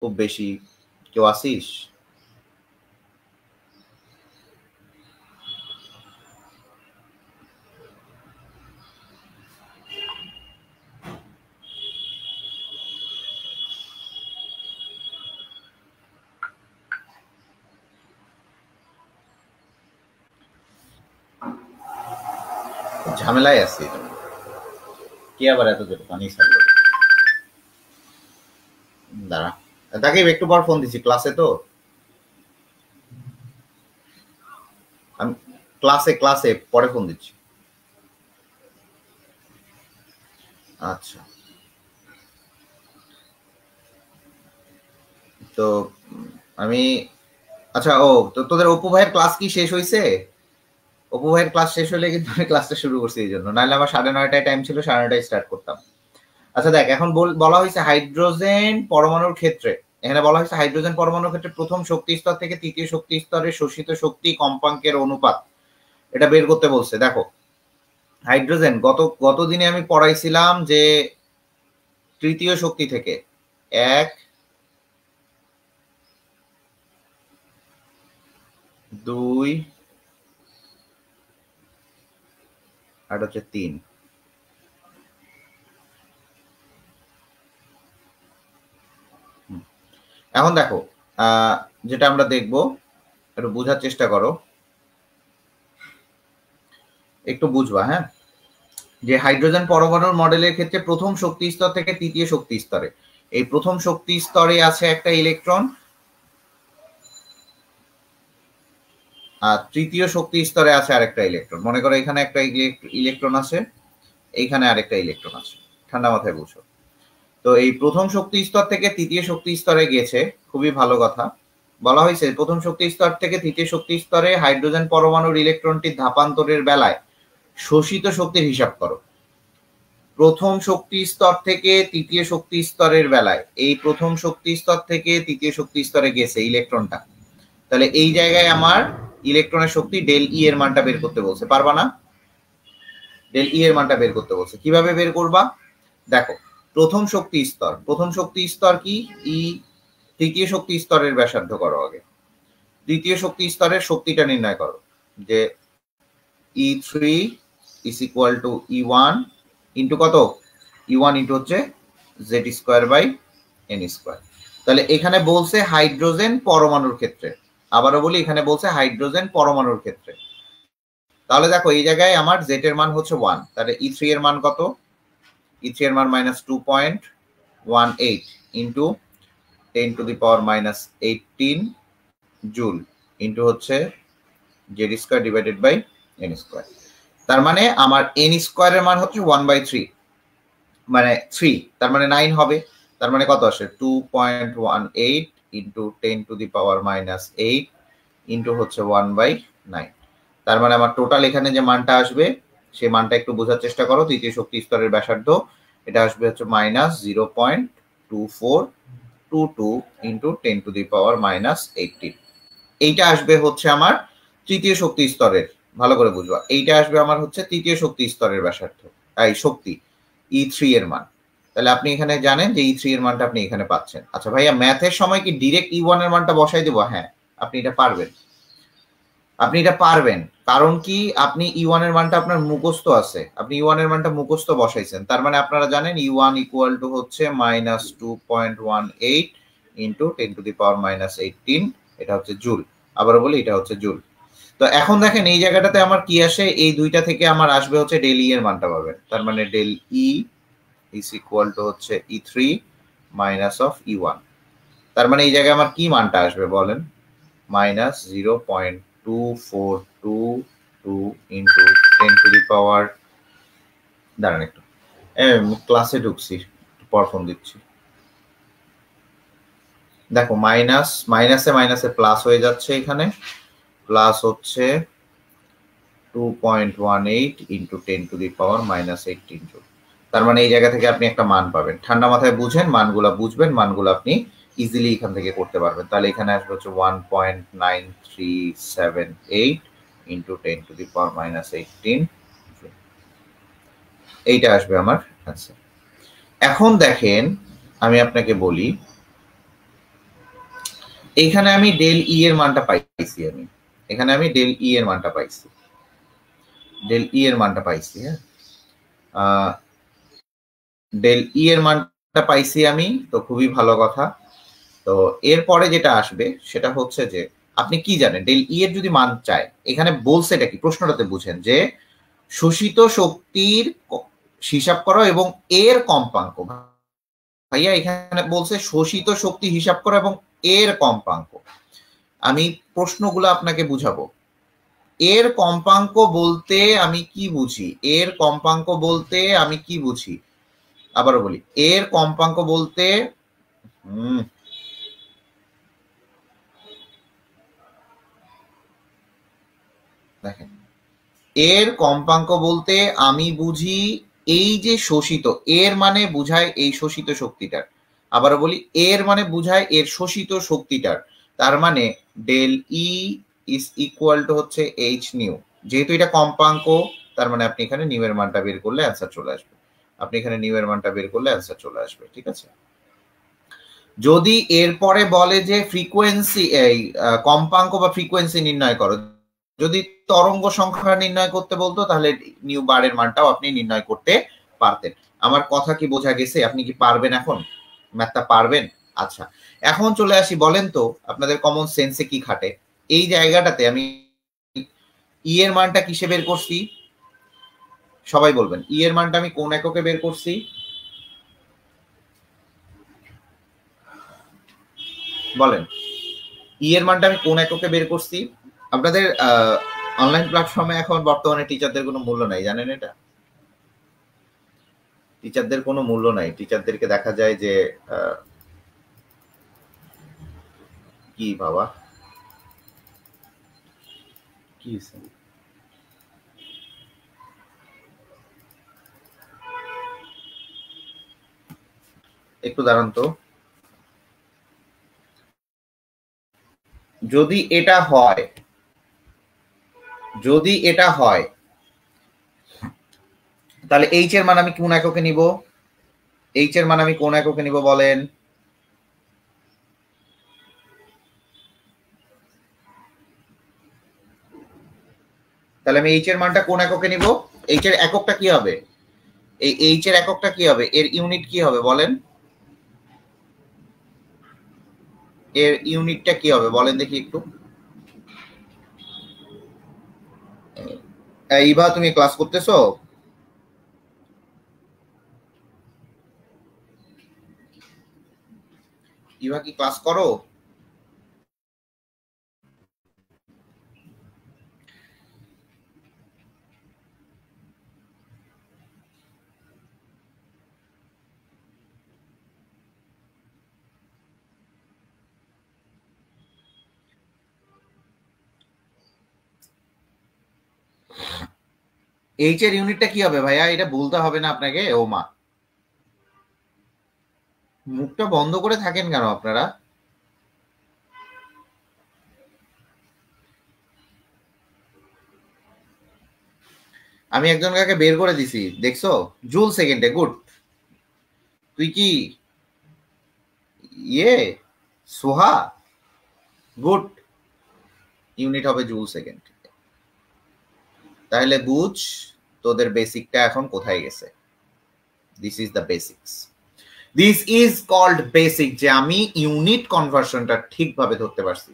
খুব বেশি? কেউ আসিস? ঝামেলায় আছি। কে আবার এত জোরে পানি ছাড়লো? দাঁড়া, তাকে একটু পর ফোন দিচ্ছি, ক্লাসে তো আমি, ক্লাসে পরে ফোন দিচ্ছি। আচ্ছা, তো আমি, আচ্ছা, ও তো তোদের অপু ভাইয়ের ক্লাস কি শেষ হয়েছে? অপু ভাইয়ের ক্লাস শেষ হলে কিন্তু আমি ক্লাসটা শুরু করছি, এই জন্য, নাহলে আমার 9:30টায় টাইম ছিল, 9:30টায় স্টার্ট করতাম। আচ্ছা দেখ, এখন বলা হয়েছে হাইড্রোজেন পরমাণুর ক্ষেত্রে, এখানে বলা হয়েছে হাইড্রোজেন পরমাণুর ক্ষেত্রে প্রথম শক্তি স্তর থেকে তৃতীয় শক্তি স্তরে শোষিত শক্তি কম্পাঙ্কের অনুপাত এটা বের করতে বলছে। দেখো, হাইড্রোজেন গত দিনে আমি পড়াইছিলাম যে তৃতীয় শক্তি থেকে 1, 2 আর হচ্ছে 3। এখন দেখো, যেটা আমরা দেখব, একটু বোঝার চেষ্টা করো, একটু বুঝবা, হ্যাঁ, যে হাইড্রোজেন পরমাণুর মডেলের ক্ষেত্রে প্রথম শক্তি স্তর থেকে তৃতীয় শক্তি স্তরে, এই প্রথম শক্তি স্তরে আছে একটা ইলেকট্রন, আর তৃতীয় শক্তি স্তরে আছে আরেকটা ইলেকট্রন। মনে করো এখানে একটা ইলেকট্রন আছে, এইখানে আরেকটা ইলেকট্রন আছে, ঠান্ডা মাথায় বুঝো। তো এই প্রথম শক্তি স্তর থেকে তৃতীয় শক্তি স্তরে গেছে, খুবই ভালো কথা। বলা হয়েছে প্রথম শক্তি স্তর থেকে তৃতীয় শক্তি স্তরে হাইড্রোজেন পরমাণুর ইলেকট্রনটি ধাপান্তরের বেলায় শোষিত শক্তির হিসাব করো। প্রথম শক্তি স্তর থেকে তৃতীয় শক্তি স্তরের বেলায়, এই প্রথম শক্তি স্তর থেকে তৃতীয় শক্তি স্তরে গেছে ইলেকট্রনটা, তাহলে এই জায়গায় আমার ইলেকট্রনের শক্তি ডেল ই এর মানটা বের করতে বলছে। পারবা না? ডেল ই এর মানটা বের করতে বলছে। কিভাবে বের করবা? দেখো, প্রথম শক্তি স্তর কি? ই। তৃতীয় শক্তি স্তরের ব্যাসার্ধ করো আগে, তৃতীয় শক্তি স্তরের শক্তিটা নির্ণয় করো, যে E3 is equal to E1 into কত? E1 ইন্টু হচ্ছে Z²/n²। তাহলে এখানে বলছে হাইড্রোজেন পরমাণুর ক্ষেত্রে, আবারও বলি, এখানে বলছে হাইড্রোজেন পরমাণুর ক্ষেত্রে। তাহলে দেখো, এই জায়গায় আমার Z এর মান হচ্ছে 1, তাহলে E3 এর মান কত? E3 এর মান -2.18 ইন্টু 10⁻⁻18 জুল ইন্টু হচ্ছে Z²/n²। তার মানে আমার n² এর মান হচ্ছে 1/3, মানে 3, তার মানে 9 হবে। তার মানে কত আসে? 2.18 ইন্টু 10⁻⁻8 ইন্টু হচ্ছে 1/9। তার মানে আমার টোটাল এখানে যে মানটা আসবে, সেই মানটা একটু বোঝার চেষ্টা করো। তৃতীয় শক্তি স্তরের ব্যাসার্ধ, এটা আসবে হচ্ছে -0.2422 ইন্টু 10⁻⁻18। এইটা আসবে হচ্ছে আমার তৃতীয় শক্তি স্তরের, ভালো করে বুঝবা, এইটা আসবে আমার হচ্ছে তৃতীয় শক্তি স্তরের ব্যাসার্ধ, এই শক্তি E3 এর মান। তাহলে আপনি এখানে জানেন যে E3 এর মানটা আপনি এখানে পাচ্ছেন। আচ্ছা ভাইয়া, ম্যাথের সময় কি ডিরেক্ট E1 এর মানটা বসাই দেবো? হ্যাঁ, আপনি এটা পারবেন, কারণ কি, আপনি E1 এর মানটা আপনার মুখস্থ আছে, আপনি E1 এর মানটা মুখস্থ বসাইছেন, তার মানে আপনারা জানেন E1 ইকুয়াল টু হচ্ছে -2.18 ইন্টু 10⁻⁻18, এটা হচ্ছে জুল। আবার বলি, এটা হচ্ছে জুল। তো এখন দেখেন এই জায়গাটাতে আমার কি আসে, এই দুইটা থেকে আমার আসবে হচ্ছে ডেল ই এর মানটা পাবেন। তার মানে del E is equal to হচ্ছে E3 মাইনাস অফ E1। তার মানে এই জায়গায় আমার কি মানটা আসবে বলেন? -0.2422 ইন্টু 10⁻, দাঁড়ান একটু, ক্লাসে ঢুকছি, পর ফোন দিচ্ছি। দেখো, মাইনাসে মাইনাসে প্লাস হয়ে যাচ্ছে, এখানে প্লাস হচ্ছে 2.18 ইন্টু 10⁻⁻18 জুল। তার মানে এই জায়গা থেকে আপনি একটা মান পাবেন। ঠান্ডা মাথায় বুঝেন, মানগুলা বুঝবেন, মানগুলো আপনি ইজিলি এখান থেকে করতে পারবেন। তাহলে এখানে আসবে হচ্ছে 1.9378 ইন্টু 10⁻⁻18, এইটা আসবে আমার আনসার। এখন দেখেন, আমি আপনাকে বলি, এইখানে আমি ডেল ই এর মানটা পাইছি, এখানে আমি ডেল ই এর মানটা পাইছি, হ্যাঁ, ডেল ই এর মানটা পাইছি আমি, তো খুবই ভালো কথা। তো এরপরে যেটা আসবে সেটা হচ্ছে যে আপনি কি জানেন ডেল ই এর যদি মান চায়, এখানে বলছে এটা কি, প্রশ্নটাতে বুঝেন যে শোষিত শক্তির হিসাব করো এবং এর কম্পাঙ্ক। ভাইয়া এখানে বলছে শোষিত শক্তি হিসাব করো এবং এর কম্পাঙ্ক। আমি প্রশ্নগুলো আপনাকে বুঝাবো। এর কম্পাঙ্ক বলতে আমি কি বুঝি, এর কম্পাঙ্ক বলতে আমি কি বুঝি, আবারও বলি, এর কম্পাঙ্ক বলতে দেখেন, এর কম্পাঙ্ক বলতে আমি বুঝি এই যে শোষিত, এর মানে বুঝায় এই শোষিত শক্তিটার, আবারও বলি এর মানে বুঝায় এর শোষিত শক্তিটার, তার মানে del E is equal to হচ্ছে এইচ নিউ। যেহেতু এটা কম্পাঙ্ক, তার মানে আপনি এখানে নিউ এর মানটা বের করলে অ্যান্সার চলে আসবে, আপনি এখানে নিউ এর মানটা বের করলে অ্যান্সার চলে আসবে, ঠিক আছে। যদি এরপরে বলে যে ফ্রিকোয়েন্সি, এই কম্পাঙ্ক বা ফ্রিকোয়েন্সি নির্ণয় করো, যদি তরঙ্গ সংখ্যা নির্ণয় করতে বলতো তাহলে নিউ বারের মানটাও আপনি নির্ণয় করতে পারতেন। আমার কথা কি বোঝা গেছে? আপনি কি পারবেন এখন ম্যাথটা পারবেন? আচ্ছা, এখন চলে আসি, বলেন তো আপনাদের কমন সেন্সে কি খাটে। এই জায়গাটাতে আমি ই এর মানটা কিসে বের করছি, সবাই বলবেন ই এর মানটা আমি কোন এককে বের করছি, বলেন ই এর মানটা আমি কোন এককে বের করছি। আপনাদের অনলাইন প্ল্যাটফর্মে এখন বর্তমানে টিচারদের কোনো মূল্য নাই, জানেন এটা? টিচারদের কোনো মূল্য নাই, টিচারদেরকে দেখা যায় যে কি বাবা কি একটু দাঁড়ান তো। যদি এটা হয়, যদি এটা হয় তাহলে এইচ এর মান আমি কোন এককে নিব, এইচ এর মান আমি কোন এককে নিব বলেন? তাহলে আমি এইচ এর মানটা কোন এককে নিব, এইচ এর এককটা কি হবে, এই এইচ এর এককটা কি হবে, এর ইউনিট কি হবে বলেন, এর ইউনিটটা কি হবে বলেন দেখি একটু। ইভা তুমি ক্লাস করতেছো? ইভা কি ক্লাস করো? এইচ এর ইউনিটটা কি হবে ভাইয়া, এটা বলতে হবে না আপনাকে? ও মা, মুখটা বন্ধ করে থাকেন কেন আপনারা? আমি একজন কাকে বের করে দিছি দেখছো, জুল সেকেন্ডে, গুড। তুই কি ইয়ে সোহা, গুড, ইউনিট হবে জুল সেকেন্ড। তাহলে বুঝ তোদের বেসিকটা এখন কোথায় গেছে। This is the basics, this is called basic, যে আমি ইউনিট কনভার্সনটা ঠিকভাবে ধরতে পারছি।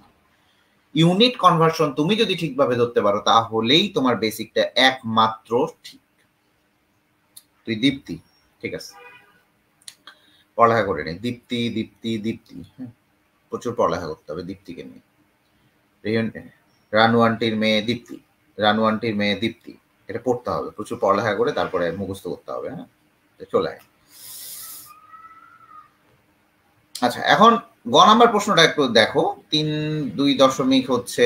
ইউনিট কনভার্সন তুমি যদি ঠিকভাবে ধরতে পারো তাহলেই তোমার বেসিকটা একমাত্র ঠিক। তুই দীপ্তি, ঠিক আছে, পড়ালেখা করে নে, দীপ্তি দীপ্তি দীপ্তি, হ্যাঁ প্রচুর পড়ালেখা করতে হবে দীপ্তিকে নিয়ে। রানু আন্টির মেয়ে দীপ্তি, রানু আন্টির মেয়ে দীপ্তি, এটা পড়তে হবে, প্রচুর পড়ালেখা করে তারপরে মুখস্থ করতে হবে, হ্যাঁ চলে আয়। আচ্ছা, এখন গ নাম্বার প্রশ্নটা একটু দেখো, 3.2 হচ্ছে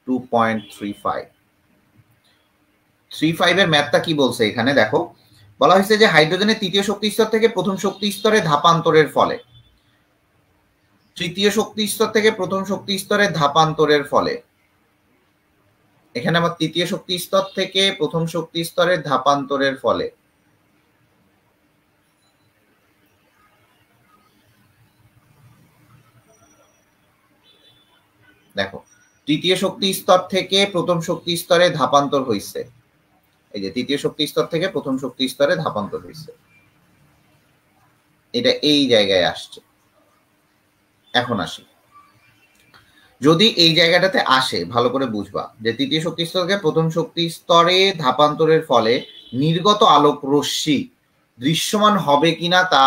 2.35, 35 এর ম্যাথটা কি বলছে এখানে দেখো, বলা হয়েছে যে হাইড্রোজেনের তৃতীয় শক্তি স্তর থেকে প্রথম শক্তি স্তরে ধাপান্তরের ফলে, তৃতীয় শক্তি স্তর থেকে প্রথম শক্তি স্তরে ধাপান্তরের ফলে, এখানে আমার তৃতীয় শক্তি স্তর থেকে প্রথম শক্তি স্তরে ধাপান্তরের ফলে দেখো তৃতীয় শক্তি স্তর থেকে প্রথম শক্তি স্তরে ধাপান্তর হয়েছে, এই যে তৃতীয় শক্তি স্তর থেকে প্রথম শক্তি স্তরে ধাপান্তর হয়েছে, এটা এই জায়গায় আসছে। এখন আসি, যদি এই জায়গাটাতে আসে ভালো করে বুঝবা যে তৃতীয় শক্তি স্তর থেকে প্রথম শক্তি স্তরে ধাপান্তরের ফলে নির্গত আলোক রশ্মি দৃশ্যমান হবে কিনা তা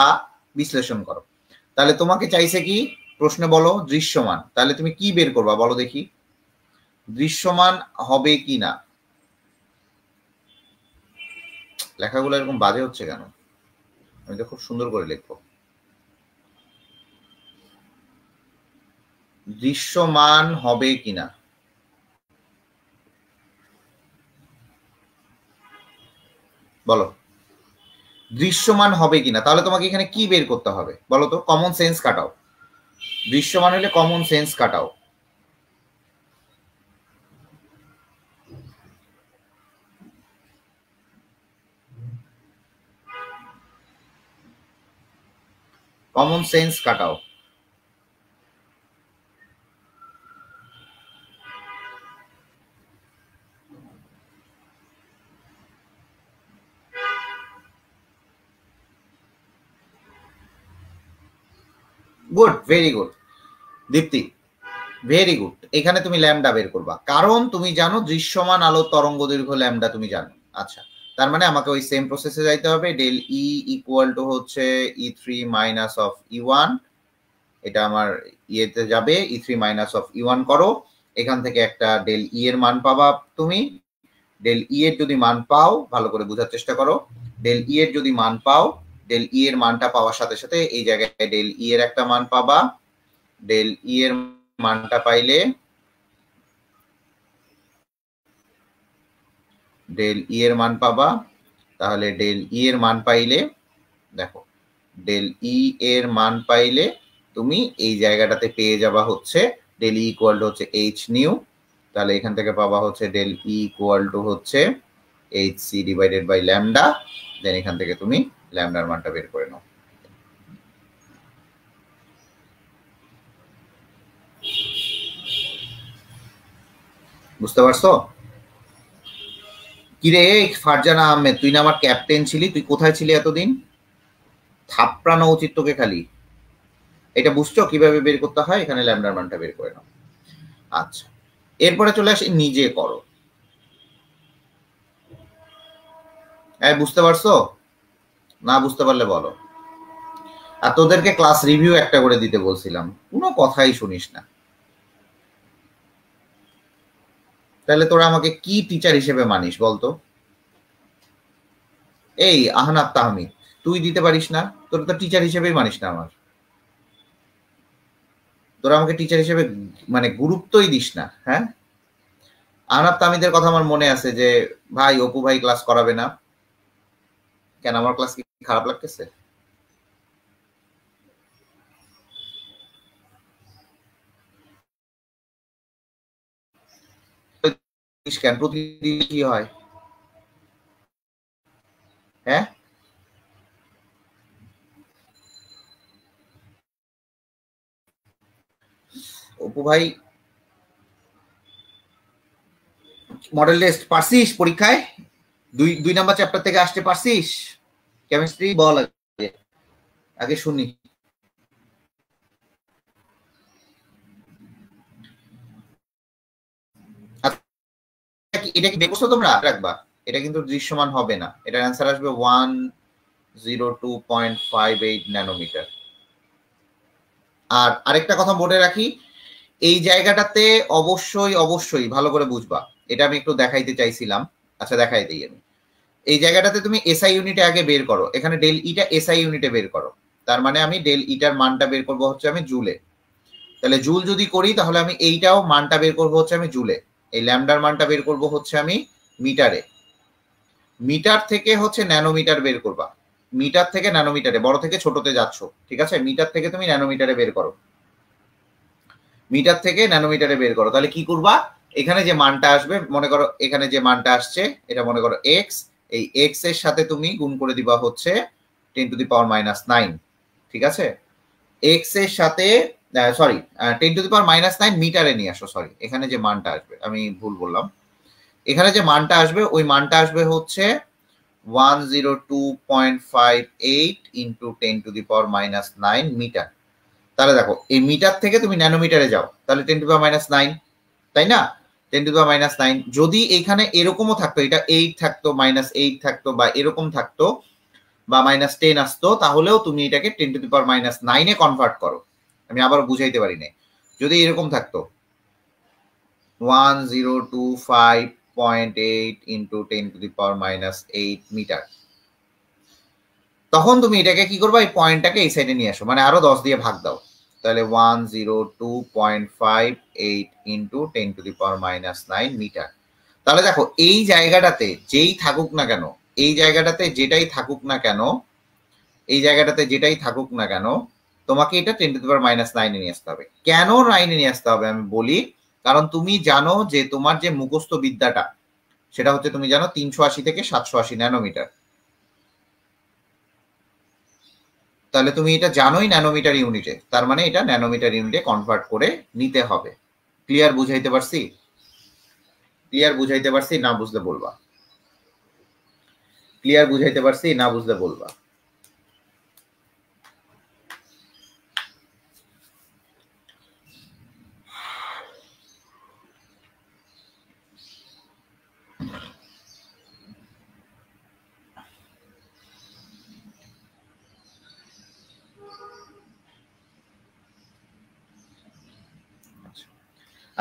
বিশ্লেষণ করো। তাহলে তোমাকে চাইছে কি প্রশ্নে বলো দৃশ্যমান, তাহলে তুমি কি বের করবা বলো দেখি, দৃশ্যমান হবে কিনা। লেখাগুলো এরকম বাজে হচ্ছে কেন, আমি তো খুব সুন্দর করে লিখবো। দৃশ্যমান হবে কিনা, বলো দৃশ্যমান হবে কিনা। তাহলে তোমাকে এখানে কি বের করতে হবে বলো তো, কমন সেন্স কাটাও। দৃশ্যমান হলে কমন সেন্স কাটাও। কমন সেন্স কাটাও। গুড, ভেরি গুড দীপ্তি, ভেরি গুড। এখানে তুমি ল্যামডা বের করবা, কারণ তুমি জানো দৃশ্যমান আলোর তরঙ্গ দৈর্ঘ্য ল্যামডা তুমি জানো। আচ্ছা, তার মানে আমাকে ওই সেম প্রসেসে যাইতে হবে। ডেল ই ইকুয়াল টু হচ্ছে E3 মাইনাস অফ E1, এটা আমার ইয়েতে যাবে, E3 মাইনাস অফ E1 করো, এখান থেকে একটা ডেল ই এর মান পাবা তুমি। ডেল ই এর যদি মান পাও, ভালো করে বোঝার চেষ্টা করো, ডেল ই এর যদি মান পাও, ডেল ই এর মানটা পাওয়ার সাথে সাথে এই জায়গায় ডেল ই এর একটা মান পাবা। ডেল ই এর মানটা পাইলে, ডেল ই এর মান পাবা, তাহলে ডেল ই এর মান পাইলে দেখো ডেল ই এর মান পাইলে তুমি এই জায়গাটাতে পেয়ে যাবা হচ্ছে ডেল ই ইকুয়াল টু হচ্ছে এইচ নিউ। তাহলে এখান থেকে পাবা হচ্ছে ডেল ই ইকুয়াল টু হচ্ছে H C divided by lambda. Then এখান থেকে তুমি ল্যামডার মানটা বের করে নাও। বুঝতে পারছো? কিরে ফারজানা আহমেদ, তুই না আমার ক্যাপ্টেন ছিলি, তুই কোথায় ছিলি এতদিন? থাপড়ানো উচিত তোকে খালি। এটা বুঝছো কিভাবে বের করতে হয়? এখানে ল্যামডার মানটা বের করে নাও। আচ্ছা, এরপরে চলে আসি নিজে করো। বুঝতে পারছো? না বুঝতে পারলে বলো। আর তোদেরকে ক্লাস রিভিউ একটা করে দিতে বলছিলাম, কোনো কথাই শুনিস না। তাহলে তোরা আমাকে কি টিচার হিসেবে মানিস বলতো? এই আহনাব তাহমিদ, তুই দিতে পারিস না? তোরা তো টিচার হিসেবেই মানিস না আমার। তোরা আমাকে টিচার হিসেবে মানে গুরুত্বই দিস না। হ্যাঁ, আহনাব তাহমিদের কথা আমার মনে আছে যে ভাই অপু ভাই ক্লাস করাবে না। কেন, আমার ক্লাস কি খারাপ লাগতেছে? কেন প্রতিদিন কি হয়? হ্যাঁ, অপু ভাই মডেল টেস্ট পারছিস পরীক্ষায়? দুই নাম্বার চ্যাপ্টার থেকে আসতে পারছিস? কেমিস্ট্রি বল আগে, আগে শুনি। এটা কি দেখছো তোমরা? রাখবা, এটা কিন্তু দৃশ্যমান হবে না। এটার অ্যান্সার আসবে 102.58 ন্যানোমিটার। আর আরেকটা কথা বলে রাখি, এই জায়গাটাতে অবশ্যই অবশ্যই ভালো করে বুঝবা, এটা আমি একটু দেখাইতে চাইছিলাম। আচ্ছা দেখাই দিই আমি। এই জায়গাটাতে তুমি এসআই ইউনিটে আগে বের করো, এখানে ডেল ইটা এসআই ইউনিটে বের করো। তার মানে আমি ডেল ইটার মানটা বের করবো হচ্ছে আমি জুলে। তাহলে জুল যদি করি তাহলে আমি এইটাও মানটা বের করবো হচ্ছে আমি জুলে। এই ল্যামডার মানটা বের করবো হচ্ছে আমি মিটারে। মিটার থেকে হচ্ছে ন্যানোমিটার বের করবা। মিটার থেকে ন্যানোমিটারে, বড় থেকে ছোটতে যাচ্ছ, ঠিক আছে? মিটার থেকে তুমি ন্যানোমিটারে বের করো, মিটার থেকে ন্যানোমিটারে বের করো। তাহলে কি করবা, এখানে যে মানটা আসবে, মনে করো এখানে যে মানটা আসছে এটা মনে করো এক্স, এই এক্স এর সাথে তুমি গুণ করে দিবা হচ্ছে 10⁻⁹, ঠিক আছে? এক্স এর সাথে সরি 10⁻⁹ মিটারে নিয়ে আসো। সরি, এখানে যে মানটা আসবে আমি ভুল বললাম, এখানে যে মানটা আসবে ওই মানটা আসবে হচ্ছে 102.58 ইন্টু 10⁻⁹ মিটার। তাহলে দেখো এই মিটার থেকে তুমি ন্যানোমিটারে যাও, তাহলে 10⁻⁹, তাই না? 10⁻⁹। যদি এখানে এরকমও থাকতো, এটা 8 থাকতো, -8 থাকতো, বা এরকম থাকতো, বা -10 আসতো, তাহলেও তুমি এটাকে 10⁻⁹ কনভার্ট করো। আমি আবার বুঝাইতে পারি নাই। যদি এরকম থাকতো 1025.8 ইন্টু 10⁻⁸ মিটার, তখন তুমি এটাকে কি করবা, এই পয়েন্টটাকে এই সাইডে নিয়ে আসো, মানে আরো 10 দিয়ে ভাগ দাও, তাহলে 102.58 ইন্টু 10⁻⁹ মিটার। তাহলে দেখো এই জায়গাটাতে যেই থাকুক না কেন, এই জায়গাটাতে যেটাই থাকুক না কেন, এই জায়গাটাতে যেটাই থাকুক না কেন, তোমাকে এটা 10⁻⁹ নিয়ে আসতে হবে। কেন 9 নিয়ে আসতে হবে আমি বলি, কারণ তুমি জানো যে তোমার যে মুখস্থ বিদ্যাটা সেটা হচ্ছে, তুমি জানো 380 থেকে 780 ন্যানোমিটার। তাহলে তুমি এটা জানোই ন্যানোমিটার ইউনিটে, তার মানে এটা ন্যানোমিটার ইউনিটে কনভার্ট করে নিতে হবে। ক্লিয়ার বুঝাইতে পারছি? ক্লিয়ার বুঝাইতে পারছি? না বুঝলে বলবা। ক্লিয়ার বুঝাইতে পারছি? না বুঝলে বলবা।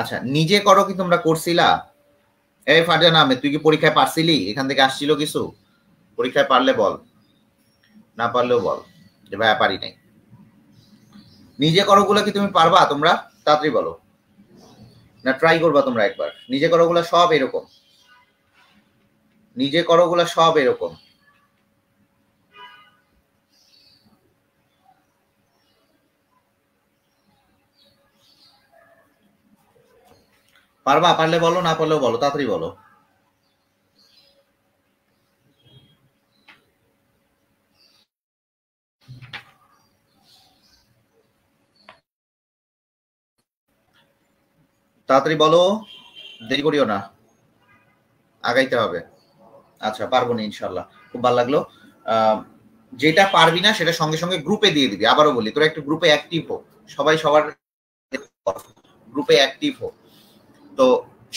আচ্ছা, নিজে করো কি তোমরা করছিলা? এই ফারজানা আহমেদ, তুই কি পরীক্ষায় পারছিলি? এখান থেকে আসছিল কিছু? পরীক্ষায় পারলে বল, না পারলেও বল যে ভাইয়া পারি নাই। নিজে করো গুলো কি তুমি পারবা তোমরা? তাড়াতাড়ি বলো, না ট্রাই করবা তোমরা একবার? নিজে করো গুলো সব এরকম, নিজে করো গুলো সব এরকম। পারবা? পারলে বলো, না পারলেও বলো, তাড়াতাড়ি বলো। তাড়াতাড়ি বলো, দেরি করিও না, আগাইতে হবে। আচ্ছা, পারবো না ইনশাল্লাহ, খুব ভালো লাগলো। যেটা পারবি না সেটা সঙ্গে সঙ্গে গ্রুপে দিয়ে দিবি। আবারও বলি, তোরা একটু গ্রুপে অ্যাক্টিভ হো, সবাই সবার গ্রুপে অ্যাক্টিভ হো। তো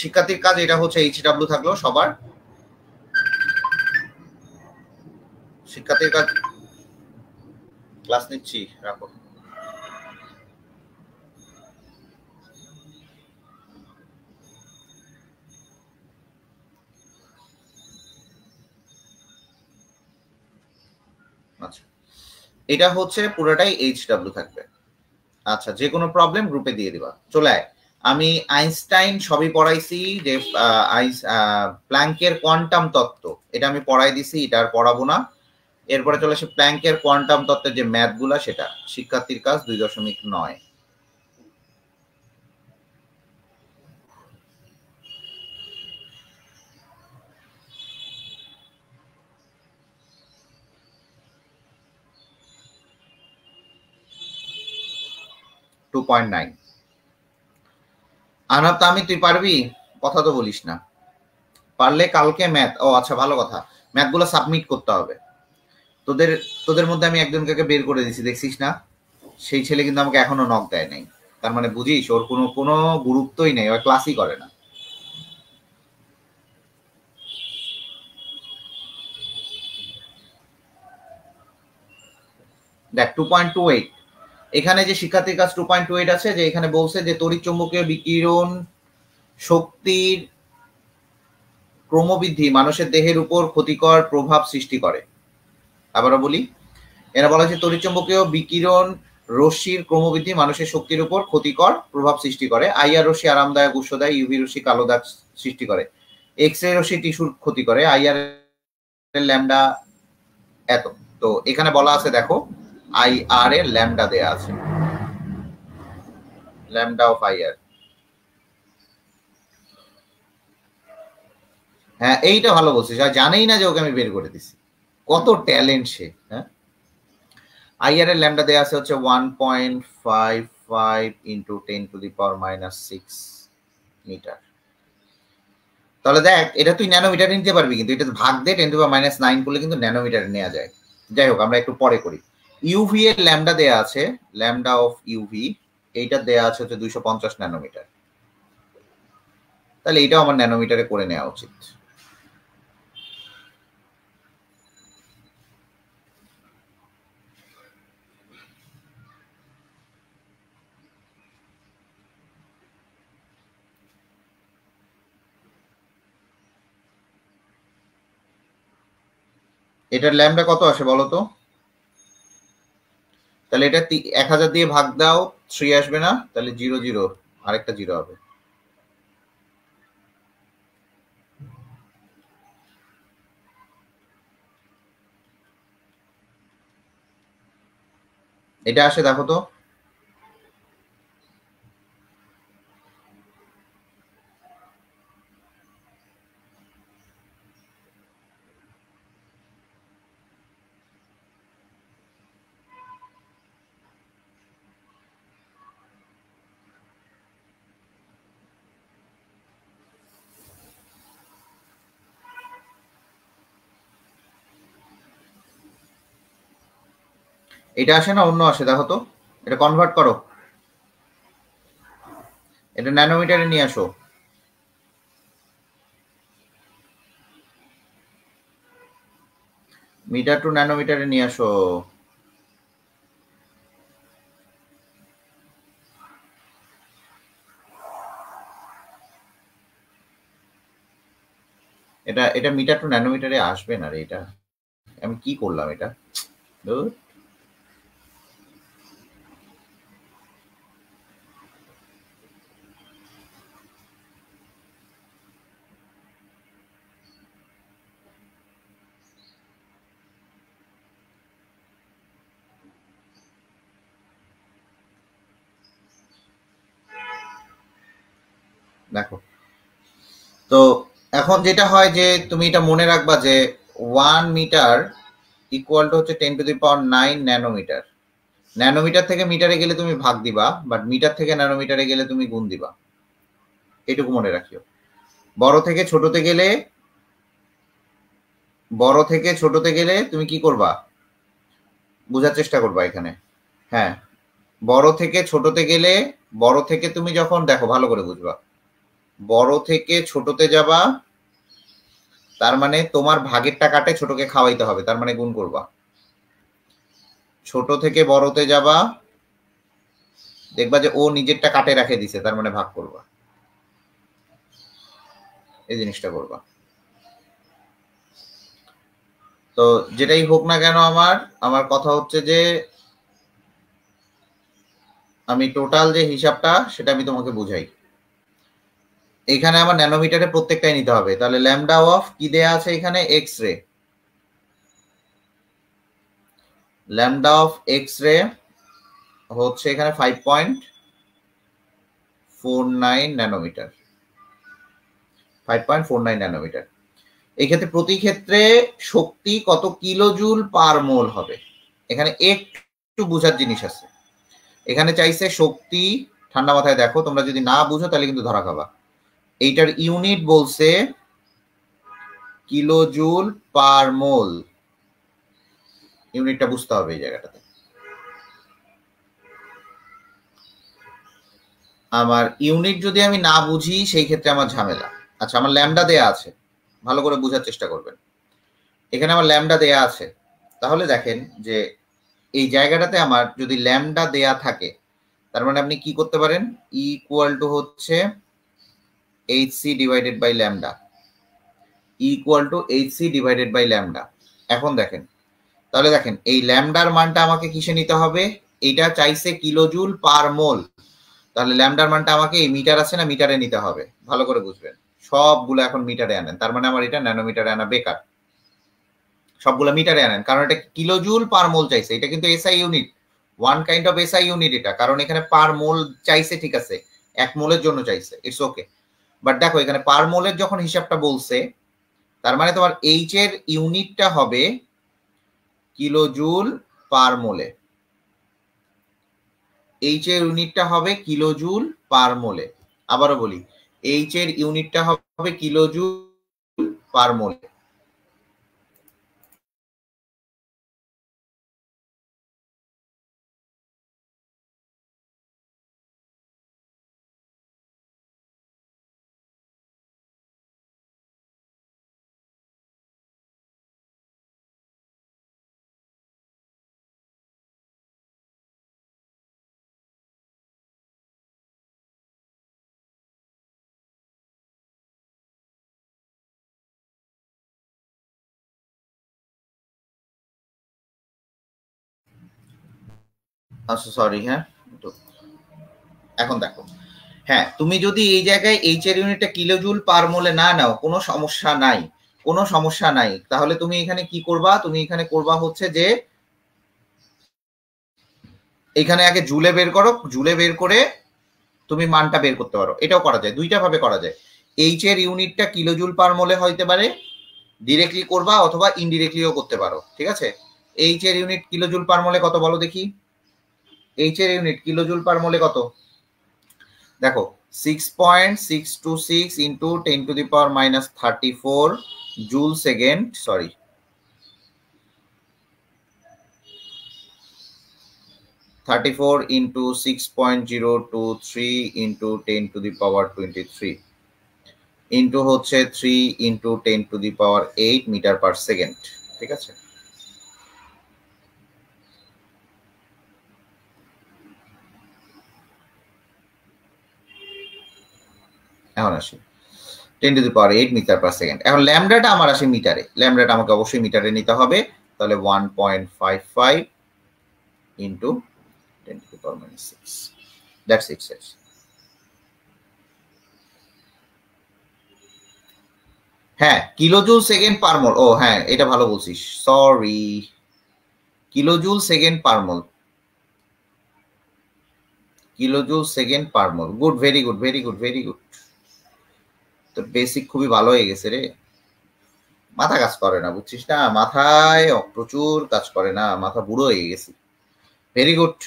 শিক্ষার্থীর কাজ এটা হচ্ছে, HW থাকলো সবার। শিক্ষার্থীর কাজ, ক্লাস নিচ্ছি, রাখো। আচ্ছা, এটা হচ্ছে পুরোটাই HW থাকবে। আচ্ছা, যে কোনো প্রবলেম গ্রুপে দিয়ে দিবা, চলে আয়। আমি আইনস্টাইন সবই পড়াইছি, যে প্ল্যাঙ্কের কোয়ান্টাম তত্ত্ব এটা আমি পড়াই দিছি, এটা আর পড়াবো না। এরপরে চলে আসে প্ল্যাঙ্কের কোয়ান্টাম তত্ত্বের যে ম্যাথগুলা, সেটা শিক্ষার্থীর কাজ 2.9। আনাব তামি, তুই পারবি? কথা তো বলিস না। পারলে কালকে ম্যাথ, ও আচ্ছা ভালো কথা, ম্যাথগুলো সাবমিট করতে হবে। তোদের তোদের মধ্যে আমি একজনকে বের করে দিছি, দেখছিস না? সেই ছেলে কিন্তু আমাকে এখনো নক দেয় নাই, তার মানে বুঝিস ওর কোনো কোনো গুরুত্বই নেই, ওর ক্লাসই করে না। দেখ 2.28, এখানে যে শিক্ষার্থীর কাজ 2.28 আছে, যে এখানে বলছে যে তড়িৎ চুম্বকীয় বিকিরণ শক্তির ক্রমবৃদ্ধি মানুষের দেহের উপর ক্ষতিকর প্রভাব সৃষ্টি করে। আবারও বলি, এরা বলা হচ্ছে তড়িৎ চুম্বকীয় বিকিরণ রশ্মির ক্রমবৃদ্ধি মানুষের শক্তির উপর ক্ষতিকর প্রভাব সৃষ্টি করে। আইআর রশ্মি আরামদায়ক উৎস দেয়, ইউভি রশ্মি কালো দাগ সৃষ্টি করে, এক্স রে রশ্মি টিস্যুর ক্ষতি করে, আইআর এর ল্যামডা এত। তো এখানে বলা আছে দেখো, আইআর এর ল্যামডা দেয়া আছে, ল্যামডা অফ আইআর। হ্যাঁ, এইটা ভালো বলছিস, আর জানেই না যে ওকে আমি বের করে দিছি, কত ট্যালেন্ট সে। হ্যাঁ, আইআর এর ল্যামডা দেয়া আছে হচ্ছে 1.54 5 into 10 to the power minus 6 metre. তাহলে দেখ এটা তুই ন্যানোমিটারে নিতে পারবি, কিন্তু এটা ভাগ দিয়ে 10 to the power minus 9 করলে কিন্তু ন্যানোমিটারে নেওয়া যায়। যাই হোক, আমরা একটু পরে করি। ইউভি এর ল্যামডা দেয়া আছে, ল্যামডা অফ ইউভি এইটা দেয়া আছে হচ্ছে 250 ন্যানোমিটার। তাহলে এইটাও আমার ন্যানোমিটারে করে নেওয়া উচিত। এটার ল্যামডা কত আসে বলো তো? তাহলে এটা 1000 দিয়ে ভাগ দাও, 3 আসবে না? তাহলে 0 0 আরেকটা 0 হবে। এটা আসে দেখো তো। এটা আসে না, অন্য আসে দেখো তো। এটা কনভার্ট করো, এটা ন্যানোমিটারে নিয়ে আসো। মিটার টু ন্যানোমিটারে নিয়ে আসো। এটা এটা মিটার টু ন্যানোমিটারে আসবে না রে। এটা আমি কি করলাম এটা? ধুর। দেখো তো এখন যেটা হয় যে তুমি এটা মনে রাখবা যে 1 মিটার ইকুয়াল টু হচ্ছে 10 to the power 9 nanometre. Nanometre থেকে মিটারে গেলে তুমি ভাগ দিবা, বাট মিটার থেকে ন্যানোমিটারে গেলে তুমি গুণ দিবা। এটুকু মনে রাখিও। বড় থেকে ছোটতে গেলে তুমি কি করবা বোঝার চেষ্টা করবা এখানে। হ্যাঁ, বড় থেকে ছোটতে গেলে, বড় থেকে তুমি যখন দেখো ভালো করে বুঝবা, বড় থেকে ছোটতে যাবা তার মানে তোমার ভাগেরটা কাটে ছোটকে খাওয়াইতে হবে, তার মানে গুণ করবা। ছোট থেকে বড়তে যাবা, দেখবা যে ও নিজেরটা কাটে রেখে দিছে, তার মানে ভাগ করবা। এই জিনিসটা করবা। তো যেটাই হোক না কেন, আমার আমার কথা হচ্ছে যে আমি টোটাল যে হিসাবটা সেটা আমি তোমাকে বুঝাই। এখানে আমার ন্যানোমিটারে প্রত্যেকটাই নিতে হবে। তাহলে ল্যামডা অফ কি দেয়া আছে এখানে? X ray. Lambda of X ray হচ্ছে এখানে 5.49 ন্যানোমিটার। 5.49 ন্যানোমিটার। এই ক্ষেত্রে প্রতি ক্ষেত্রে শক্তি কত কিলোজুল পার মোল হবে। এখানে একটু বুঝার জিনিস আছে। এখানে চাইছে শক্তি, ঠান্ডা মাথায় দেখো, তোমরা যদি না বুঝো তাহলে কিন্তু ধরা খাবা। এইটার ইউনিট বলছে কিলোজুল পার মোল। ইউনিটটা বুঝতে হবে এই জায়গাটাতে। আমার ইউনিট যদি আমি না বুঝি সেই ক্ষেত্রে আমার ঝামেলা। আচ্ছা, আমার ল্যামডা দেয়া আছে, ভালো করে বোঝার চেষ্টা করবেন। এখানে আমার ল্যামডা দেয়া আছে, তাহলে দেখেন যে এই জায়গাটাতে আমার যদি ল্যামডা দেয়া থাকে তার মানে আপনি কি করতে পারেন? ইকুয়াল টু হচ্ছে hc divided by lambda, equal to hc divided by lambda. এখন দেখেন, তাহলে দেখেন এই ল্যামডার মানটা আমাকে কিসে নিতে হবে? এটা চাইছে কিলোজুল পার মোল, তাহলে ল্যামডার মানটা আমাকে এই মিটার আছে না, মিটারে নিতে হবে। ভালো করে বুঝবেন, সবগুলো এখন মিটারে আনেন, তার মানে আমার এটা ন্যানোমিটারে আনা বেকার। সবগুলো মিটারে আনেন, কারণ এটা কিলোজুল পার মোল চাইছে। এটা কিন্তু SI unit, one kind of SI unit এটা, কারণ এখানে পার মোল চাইছে, ঠিক আছে, এক মোলের জন্য চাইছে, ইটস ওকে। বাট দেখো এখানে পার মোলের যখন হিসাবটা বলছে, তার মানে তোমার এইচ এর ইউনিটটা হবে কিলোজুল পার মোলে। এইচ এর ইউনিটটা হবে কিলোজুল পার মোলে। আবারও বলি, এইচ এর ইউনিটটা হবে কিলোজুল পার মোলে। আচ্ছা সরি, হ্যাঁ এখন দেখো, হ্যাঁ তুমি যদি এই জায়গায় এইচ এর ইউনিটটা কিলোজুল পার মোলে না নাও, কোনো সমস্যা নাই, কোনো সমস্যা নাই। তাহলে তুমি এখানে কি করবা, তুমি এখানে করবা হচ্ছে যে এখানে আগে জুলে বের করো, জুলে বের করে তুমি মানটা বের করতে পারো। এটাও করা যায়, দুইটা ভাবে করা যায়। এইচ এর ইউনিটটা কিলোজুল পার মোলে হইতে পারে, ডিরেক্টলি করবা অথবা ইনডিরেক্টলিও করতে পারো, ঠিক আছে। এইচ এর ইউনিট কিলোজুল পার মোলে কত বলো দেখি, এইচ এর ইউনিট কিলোজুল পার মোলে কত দেখো, 6.626 into 10 to the power minus 34 joule second, sorry 34 into 6.023 into 10 to the power 23 into হচ্ছে 3 into 10 to the power 8 metre per second, ঠিক আছে। এখন আসি 10 to the power 8 metre per second. এখন ল্যামডাটা আমার আসে মিটারে, ল্যামডাটা আমাকে অবশ্যই মিটারে নিতে হবে। তাহলে 1.55 into 10 to the power minus 6, that's it sir. হ্যাঁ কিলোজুল সেকেন্ড পার মোল, ও হ্যাঁ এটা ভালো বলছিস, sorry, kilojoule second per mole, kilojoule second per mole, good, very good, very good, very good. তো বেসিক খুবই ভালো হয়ে গেছে রে, মাথা কাজ করে না বুঝছিস না, মাথায় প্রচুর কাজ করে না, মাথা বুড়ো হয়ে গেছি। ভেরি গুড,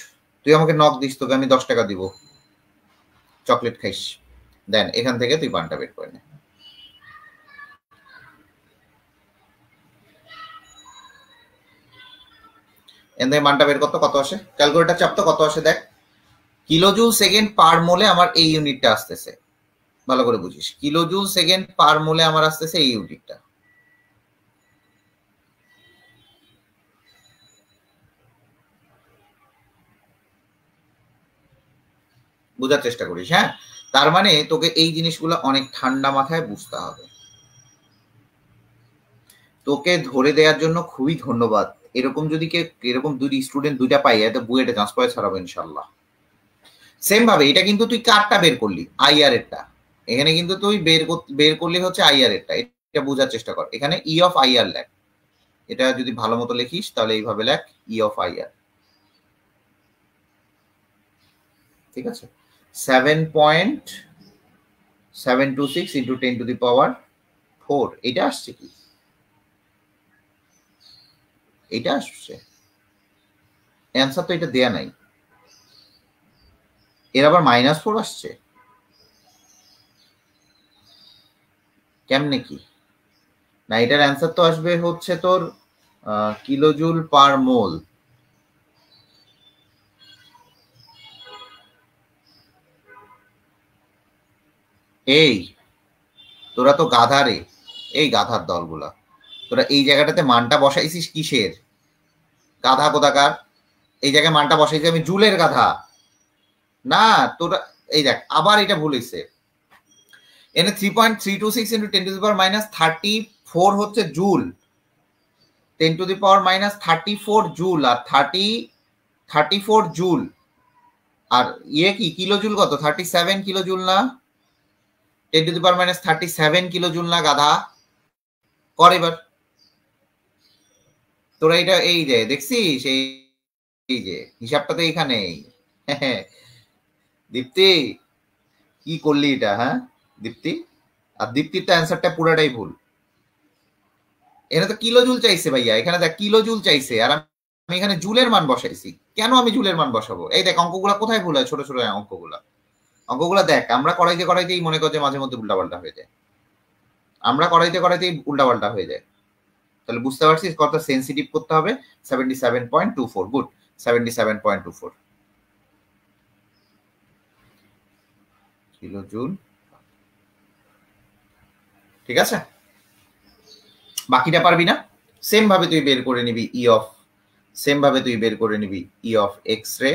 তুই আমাকে নক দিস, তোকে আমি 10 টাকা দিব, চকলেট খাইস। দেন এখান থেকে তুই পানটা বের করে নে। এখান থেকে মানটা বের করতে কত আসে, ক্যালকুলেটর চাপ তো কত আসে দেখ। কিলোজুল সেকেন্ড পার মোলে আমার এই ইউনিটটা আসতেছে, ভালো করে বুঝিস, কিলোজুল সেকেন্ড পার মোলে আমার আসতেছে এই ইউনিটটা। বোঝার চেষ্টা করিস, হ্যাঁ। তার মানে তোকে এই জিনিসগুলো অনেক ঠান্ডা মাথায় বুঝতে হবে। তোকে ধরে দেওয়ার জন্য খুবই ধন্যবাদ। এরকম যদি এরকম দুই স্টুডেন্ট দুইটা পাই, এত বুয়েটে চান্স পাওয়া ছাড়াবো ইনশাল্লাহ। সেম ভাবে এটা কিন্তু তুই কারটা বের করলি, আইআর এরটা, এখানে কিন্তু তুই বের করলি হচ্ছে আইআর এরটা, এটা বোঝার চেষ্টা কর। এখানে ই অফ আইআর লেখ, এটা যদি ভালো মতো লিখিস তাহলে এইভাবে লেখ, ই অফ আইআর, ঠিক আছে। 7.726 ইন্টু 10 টু দি পাওয়ার 4, এটা আসছে কি, এটা আসছে অ্যান্সার তো এটা দেয়া নাই, এর আবার -4 আসছে কেমনে কি, না এটার অ্যান্সার তো আসবে হচ্ছে তোর কিলোজুল পার মোল। এই তোরা তো গাধা রে, এই গাধার দলগুলা, তোরা এই জায়গাটাতে মানটা বসাইছিস কিসের, গাধা কোথাকার, এই জায়গায় মানটা বসাইছি আমি জুলের, গাধা না তোরা। এই দেখ আবার এটা ভুল হয়েছে, এনে 3.326 into 10 to the power minus 34 হচ্ছে joule, 10 to the power minus 34 joule, আর 34 জুল, আর ইয়ে কি কিলোজুল কত, 37 কিলোজুল না, 10 to the power minus 37 kilojoule না গাধা, কর এবার তোরা এটা, এই যে দেখছিস, এই যে হিসাবটা তো এইখানেই। দীপ্তি কি করলি এটা, হ্যাঁ দীপ্তি, আর দীপ্তির তো অ্যান্সারটা পুরাটাই ভুল, এখানে তো কিলোজুল চাইছে ভাইয়া, এখানে দেখ কিলোজুল চাইছে, আর আমি এখানে জুলের মান বসাইছি, কেন আমি জুলের মান বসাবো? এই দেখ অঙ্কগুলা কোথায় ভুল হয়, ছোট ছোট অঙ্কগুলা দেখ, আমরা করাইতে করাইতেই মনে কর যে মাঝে মধ্যে উল্টাপাল্টা হয়ে যায়, আমরা করাইতে করাইতেই উল্টাপাল্টা হয়ে যায়। তাহলে বুঝতে পারছিস কত সেন্সিটিভ করতে হবে? 77.24, গুড, 77.24 কিলো জুল। ঠিক আছে, বাকিটা পারবি না? সেম ভাবে তুই বের করে নিবি ই অফ এক্স রে,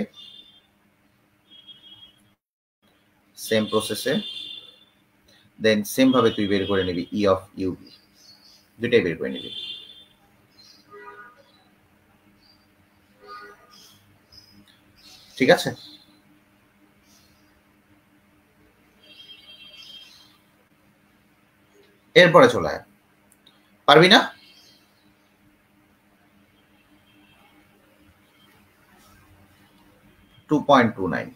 সেম প্রসেসে, দেন সেম ভাবে তুই বের করে নিবি ই অফ ইউভি, দুটাই বের করে নিবি। ঠিক আছে, এরপরে চলে আয়, পারবি না? টু পয়েন্ট টু নাইন,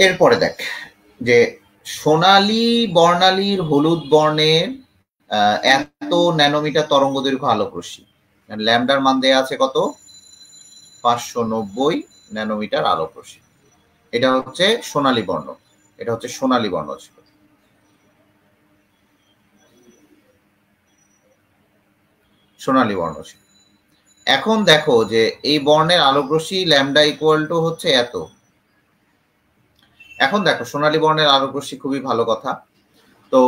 এরপরে দেখ যে সোনালী বর্ণালীর হলুদ বর্ণের এত ন্যানোমিটার তরঙ্গ দৈর্ঘ্য আলোক রশ্মি, ল্যামডার মান দেয়া আছে কত? 590 ন্যানোমিটার আলোক রশ্মি। এটা হচ্ছে সোনালী বর্ণ, এটা হচ্ছে সোনালী বর্ণ ছিল। সোনালী বর্ণ ছিল। এখন দেখো যে এই বর্ণের আলোক রশ্মি ল্যামডা ইকুয়াল টু হচ্ছে এত। এখন দেখো সোনালী বর্ণের আলোক রশ্মি খুবই ভালো কথা। তো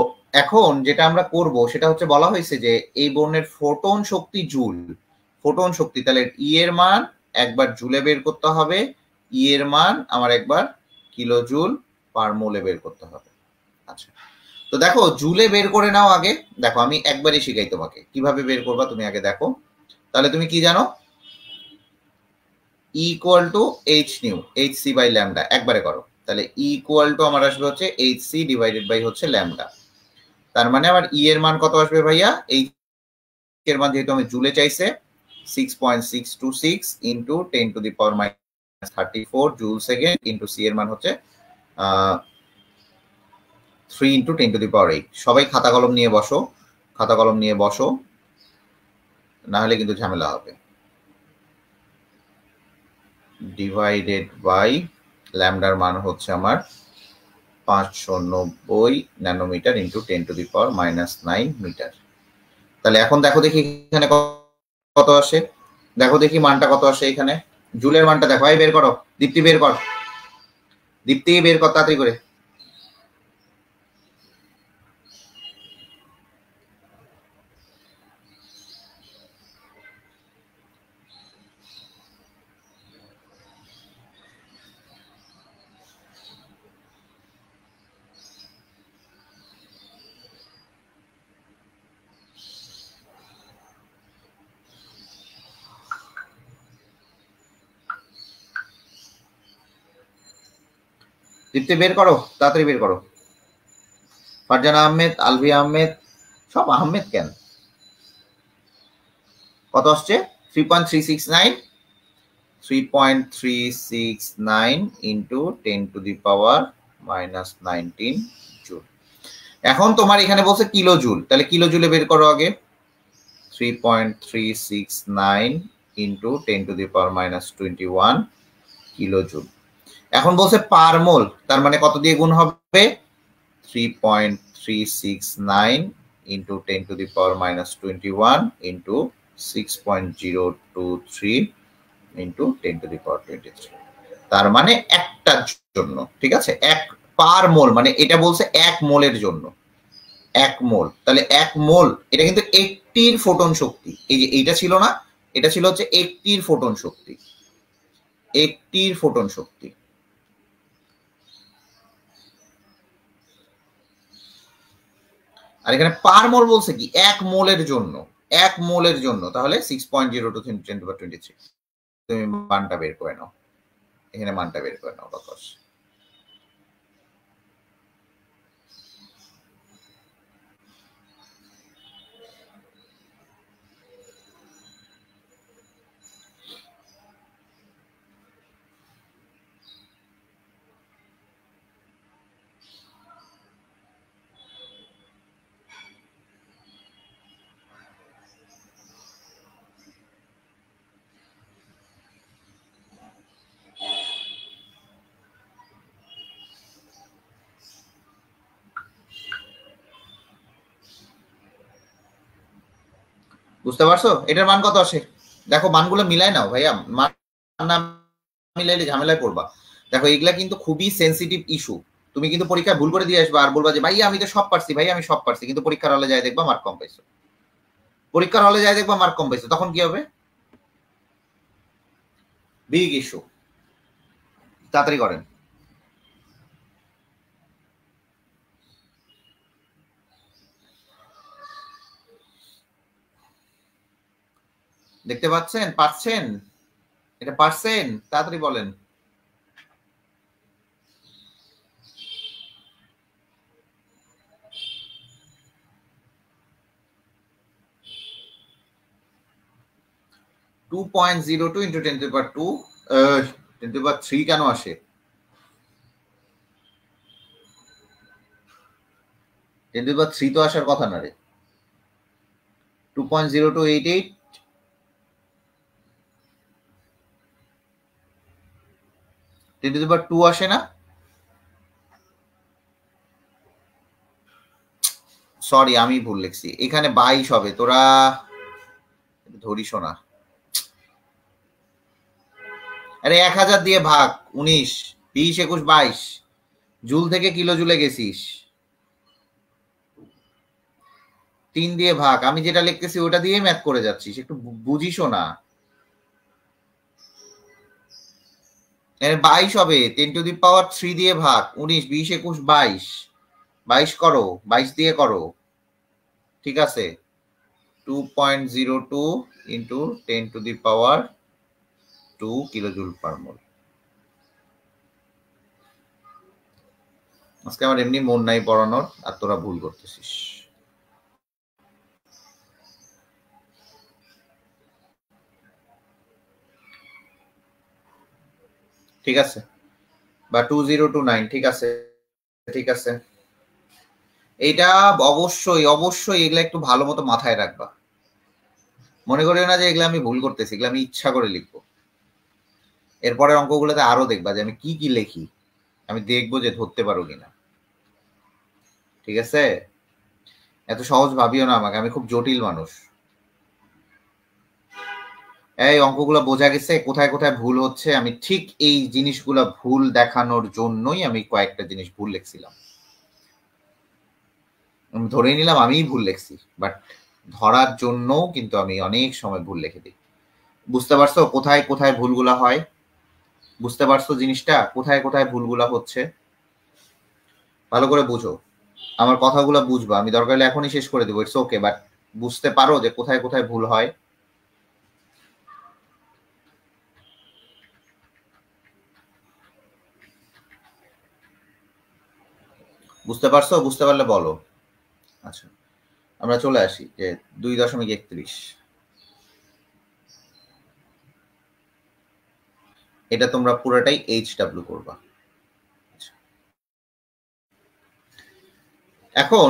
এখন যেটা আমরা করব সেটা হচ্ছে বলা হয়েছে যে এই বর্ণের ফোটন শক্তি জুল, ফোটন শক্তি, তাহলে ই এর মান একবার জুলে বের করতে হবে, ই এর মান আমার একবার কিলো জুল পার মোলে বের করতে হবে। আচ্ছা, তো দেখো জুলে বের করে নাও আগে। দেখো আমি একবারই শিখাই তোমাকে কিভাবে বের করবা, তুমি আগে দেখো। তাহলে তুমি কি জানো? E equal to H nu, H C by lambda, একবারে করো। তাহলে ই ইকুয়াল টু আমার আসবে হচ্ছে এইচ সি ডিভাইডেড বাই হচ্ছে ল্যামডা। তার মানে আমার ই এর মান কত আসবে ভাইয়া? এইচ এর মান যেহেতু আমি জুলে চাইছে 6.626 into 10 to the power minus 34 joule second into C এর মান হচ্ছে 3 ইন্টু 10 টু দি পাওয়ার 8। সবাই খাতা কলম নিয়ে বসো, খাতা কলম নিয়ে বসো, না হলে কিন্তু ঝামেলা হবে। ডিভাইডেড বাই ল্যামডার মান হচ্ছে আমার 590 nanometre into 10 to the power minus 9 metre. তাহলে এখন দেখো দেখি এখানে কত আসে, দেখো দেখি মানটা কত আসে এখানে। জুলের মানটা দেখো, এই বের করো, দীপ্তি বের কর, দীপ্তি বের কর তাড়াতাড়ি করে। দীপ্তি বের করো, তাড়াতাড়ি বের করো। ফারজানা আহমেদ, আলভিয়া আহমেদ, সব আহমেদ কেন? কত আসছে? 3.369, 3.369 into 10 to the power minus 19 joule. এখন তোমার এখানে বলছে কিলো জুল, তাহলে কিলো জুলে বের করো আগে। 3.369 into 10 to the power minus 21 kilo joule. এখন বলছে পার মোল, তার মানে কত দিয়ে গুণ হবে? 3.369 into 10 to the power minus 21 into 6.023 into 10 to the power 23। তার মানে একটার জন্য, ঠিক আছে, এক পার মোল, মানে এটা বলছে এক মোলের জন্য, এক মোল। তাহলে এক মোল এটা কিন্তু একটির ফোটন শক্তি। এই যে এইটা ছিল না, এটা ছিল হচ্ছে একটির ফোটন শক্তি, একটির ফোটন শক্তি। আর এখানে পার মোল বলছে কি? এক মোলের জন্য, 1 মোলের জন্য, তাহলে 6.02 × 10⁻23। তুমি মানটা বের করে নাও, এখানে মানটা বের করে নাও কত আসে। বুঝতে পারছো এটার মান কত আসে? দেখো মানগুলো মিলাই নাও ভাইয়া, মান না মিলাইলে ঝামেলায় পড়বা। দেখো এগুলা কিন্তু খুবই সেন্সিটিভ ইস্যু। তুমি কিন্তু পরীক্ষা ভুল করে দিয়ে আসবা আর বলবা যে ভাইয়া আমি তো সব পারছি, ভাইয়া আমি সব পারছি, কিন্তু পরীক্ষার হলে যায় দেখবা মার্ক কম পাইছো। পরীক্ষার হলে যায় দেখবা মার্ক কম পাইছো, তখন কি হবে? Big issue. তাড়াতাড়ি করেন। দেখতে পাচ্ছেন? পাচ্ছেন? এটা পারছেন? তাড়াতাড়ি বলেন। টু 2.02 × 10⁻2 10⁻3 কেন আসে? 10⁻3 তো আসার কথা না রে। 2.0288 10⁻2 আসে না? সরি আমি ভুল লিখছি, এখানে 22 হবে। তোরা ধরিস না। আরে 1000 দিয়ে ভাগ, 19 20 21 22, জুল থেকে কিলো জুলে গেছিস। 3 দিয়ে ভাগ, আমি যেটা লিখতেছি ওটা দিয়ে ম্যাথ করে যাচ্ছিস, একটু বুঝিসও না। 22 হবে, 10⁻3 দিয়ে ভাগ, 19 20 21 22, 22 করো, 22 দিয়ে করো, ঠিক আছে। 2.02 × 10⁻2 কিলোজুল পার মোল। আজকে আমার এমনি মন নাই পড়ানোর, আর তোরা ভুল করতেছিস। ঠিক আছে, বা 2029, ঠিক আছে ঠিক আছে। এটা অবশ্যই অবশ্যই এগুলা একটু ভালো মতো মাথায় রাখবা। মনে করিও না যে এগুলা আমি ভুল করতেছি, এগুলা আমি ইচ্ছা করে লিখবো। এরপরে অঙ্কগুলোতে আরো দেখবা যে আমি কি কি লিখি, আমি দেখবো যে ধরতে পারো কিনা, ঠিক আছে। এত সহজ ভাবিও না আমাকে, আমি খুব জটিল মানুষ। এই অঙ্কগুলো বোঝা গেছে কোথায় কোথায় ভুল হচ্ছে। আমি ঠিক এই জিনিসগুলো ভুল দেখানোর জন্যই আমি কয়েকটা জিনিস ভুল লিখছিলাম। আমি ধরে নিলাম আমিই ভুল লিখছি, বাট ধরার জন্যও কিন্তু আমি অনেক সময় ভুল লিখে দিই। বুঝতে পারছো কোথায় কোথায় ভুলগুলা হয়? বুঝতে পারছো জিনিসটা কোথায় কোথায় ভুলগুলা হচ্ছে? ভালো করে বুঝো, আমার কথাগুলো বুঝবা। আমি দরকার হলে এখনই শেষ করে দেবো, ইটস ওকে, বাট বুঝতে পারো যে কোথায় কোথায় ভুল হয়। বুঝতে পারছো? বুঝতে পারলে বলো। আচ্ছা, আমরা চলে আসি যে 2.31, এটা তোমরা পুরোটাই HW করবা। এখন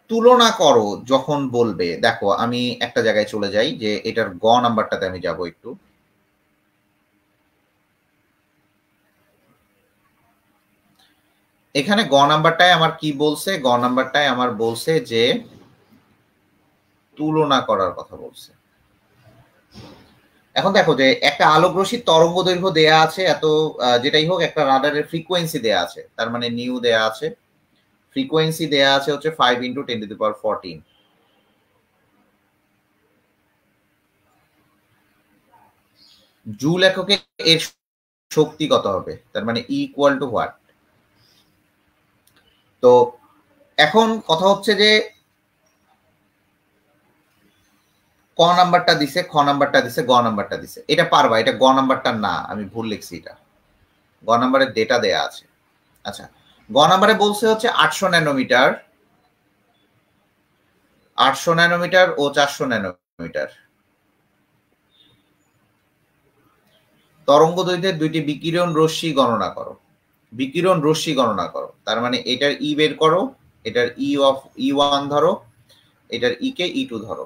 তুলনা করো যখন বলবে, দেখো আমি একটা জায়গায় চলে যাই যে এটার গ নাম্বারটাতে আমি যাব একটু। এখানে গ নাম্বারটায় আমার কি বলছে? গ নাম্বারটায় আমার বলছে যে তুলনা করার কথা বলছে। এখন দেখো যে একটা আলোক রশ্মির তরঙ্গ দৈর্ঘ্য দেয়া আছে এত, যেটাই হোক একটা রাডারের ফ্রিকোয়েন্সি দেয়া আছে, তার মানে নিউ দেয়া আছে, ফ্রিকোয়েন্সি দেয়া আছে হচ্ছে 5 × 10⁻14। জুল এককে এর শক্তি কত হবে, তার মানে ইকুয়াল টু হোয়াট। তো এখন কথা হচ্ছে যে ক নাম্বারটা দিছে, খ নাম্বারটা দিছে, গ নাম্বারটা দিছে। এটা পারবা, এটা গ নাম্বারটা না, আমি ভুল লিখছি, এটা গ নাম্বারের ডেটা দেয়া আছে। আচ্ছা, গ নাম্বারে বলছে হচ্ছে 800 ন্যানোমিটার, 800 ন্যানোমিটার ও 400 ন্যানোমিটার তরঙ্গ দৈর্ঘ্যের দুইটি বিকিরণ রশ্মি গণনা করো। বিকিরণ রশ্মি গণনা করো, তার মানে এটার ই বের করো, এটার ই1 ধরো, এটার ই কে ই2 ধরো।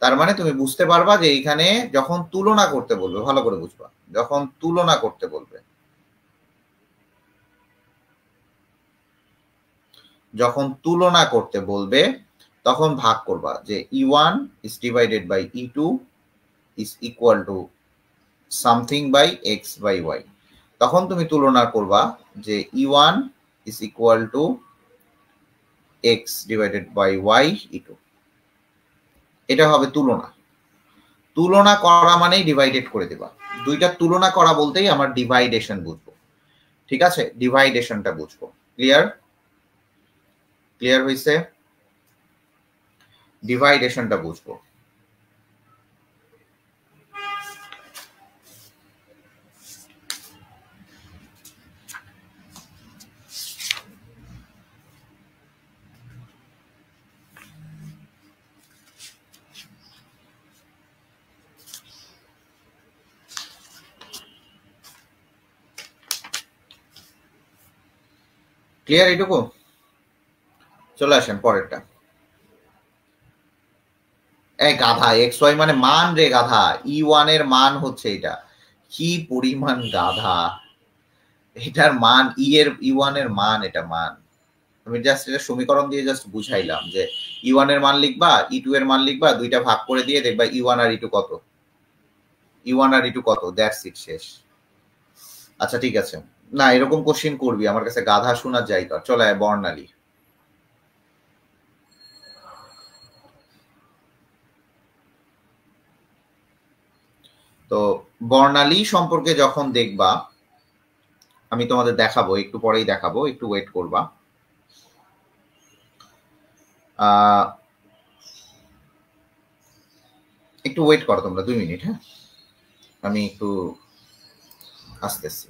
তার মানে তুমি বুঝতে পারবা যে এইখানে যখন তুলনা করতে বলবে, ভালো করে বুঝবা, যখন তুলনা করতে বলবে, যখন তুলনা করতে বলবে তখন ভাগ করবা যে E1 is divided by E2 is equal to something by x by y। তখন তুমি তুলনা করবা যে E1 is equal to x divided by y E2। এটা হবে তুলনা। তুলনা করা মানেই ডিভাইডেড করে দিবা। দুইটা তুলনা করা বলতেই আমার ডিভাইডেশন বুঝবো, ঠিক আছে? ডিভাইডেশনটা বুঝবো। ক্লিয়ার? ক্লিয়ার হইছে? ডিভাইডেশনটা বুঝবো। ক্লিয়ার এইটুকু? চলে আসেন পরেরটা। এই গাধা, এক্স ওয়াই মানে মান রে গাধা, E1 এর মান হচ্ছে এটা। কি পরিমাণ গাধা, এটার মান E1 এর মান, এটা মান। আমি জাস্ট এটা সমীকরণ দিয়ে জাস্ট বুঝাইলাম যে E1 এর মান লিখবা, E2 এর মান লিখবা, দুইটা ভাগ করে দিয়ে দেখবা E1 আর E2 কত, E1 আর E2 কত, দ্যাটস ইট, শেষ। আচ্ছা ঠিক আছে, না এরকম কোশ্চেন করবি, আমার কাছে গাধা শোনার জায়গা। চলে আয় বর্ণালী। তো বর্ণালী সম্পর্কে যখন দেখবা, আমি তোমাদের দেখাবো, একটু পরেই দেখাবো, একটু ওয়েট করবা। একটু ওয়েট করো তোমরা 2 মিনিট, হ্যাঁ, আমি একটু আসতেছি।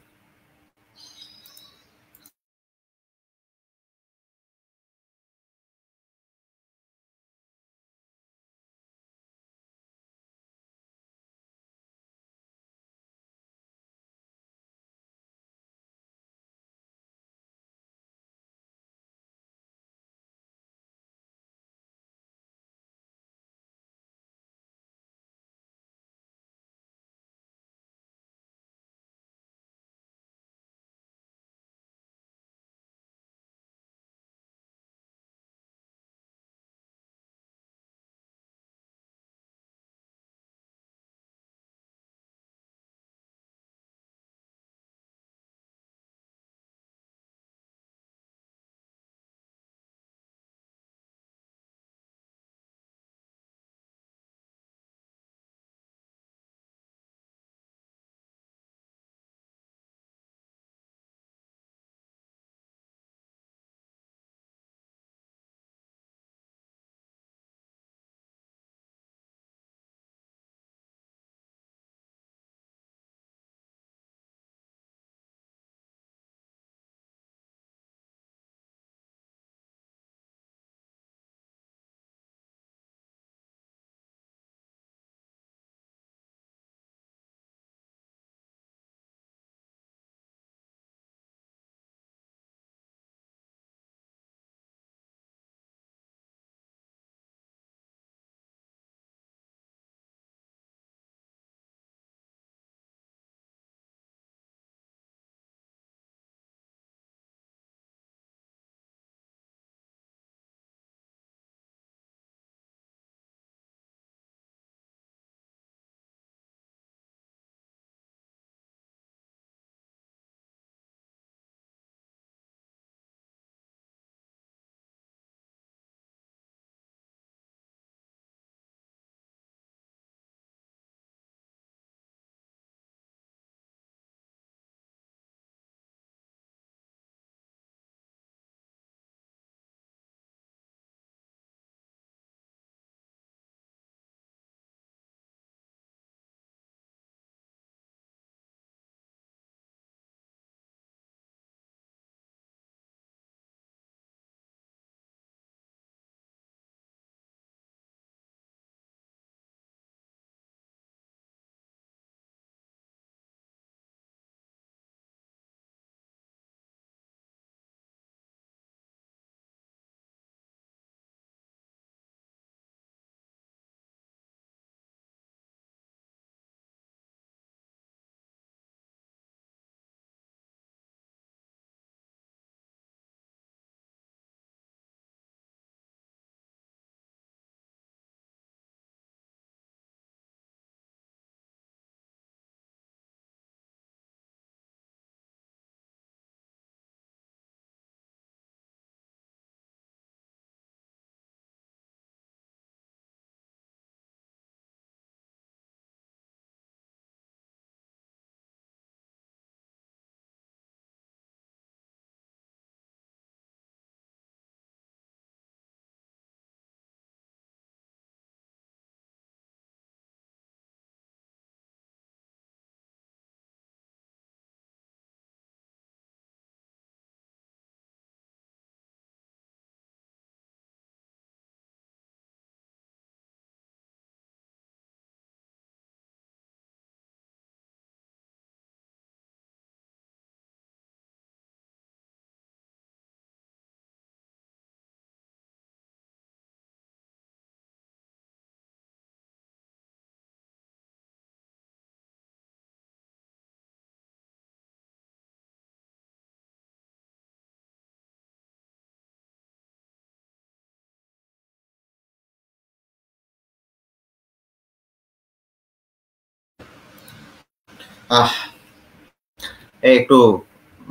আহ একটু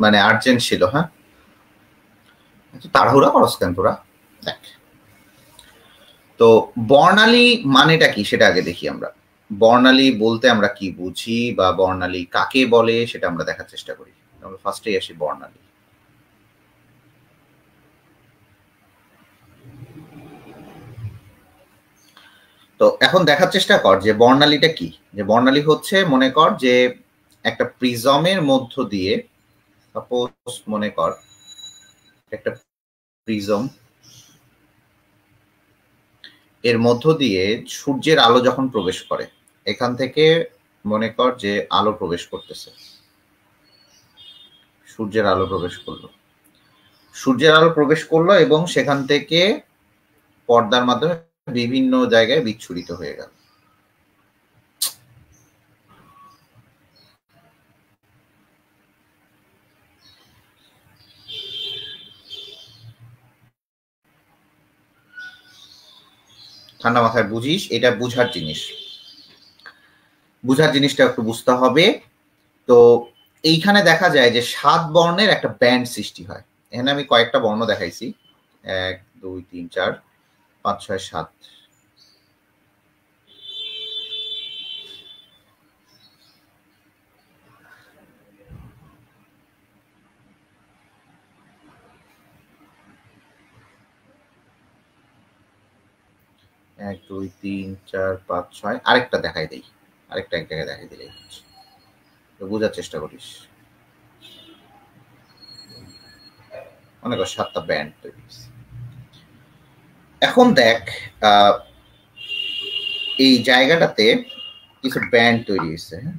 মানে আর্জেন্ট ছিল। হ্যাঁ, তাড়াহুড়া করস কেন তোরা? দেখ, তো বর্ণালী মানেটা কি সেটা আগে দেখি আমরা। বর্ণালী বলতে আমরা কি বুঝি বা বর্ণালী কাকে বলে সেটা আমরা দেখার চেষ্টা করি। আমরা ফার্স্টেই আসি বর্ণালী। তো এখন দেখার চেষ্টা কর যে বর্ণালীটা কি। যে বর্ণালী হচ্ছে, মনে কর যে একটা প্রিজমের মধ্য দিয়ে, সাপোজ মনে কর একটা প্রিজম, এর মধ্য দিয়ে সূর্যের আলো যখন প্রবেশ করে, এখান থেকে মনে কর যে আলো প্রবেশ করতেছে, সূর্যের আলো প্রবেশ করলো, সূর্যের আলো প্রবেশ করলো এবং সেখান থেকে পর্দার মাধ্যমে বিভিন্ন জায়গায় বিচ্ছুরিত হয়ে গেল। ঠান্ডা মাথায় বুঝিস, এটা বুঝার জিনিস, বুঝার জিনিসটা একটু বুঝতে হবে। তো এইখানে দেখা যায় যে 7 বর্ণের একটা ব্যান্ড সৃষ্টি হয়। এখানে আমি কয়েকটা বর্ণ দেখাইছি, 1 2 3 4 5 6 7। 1 2 3 4 5 6, আরেকটা দেখাই দেই, আরেকটা এক জায়গায় দেখাই দিলেই হচ্ছে। তো বোঝার চেষ্টা করিস। মনে কর 7টা ব্যান্ড তৈরি হয়েছে। এখন দেখ, এই জায়গাটাতে কিছু ব্যান্ড তৈরি হয়েছে। হ্যাঁ,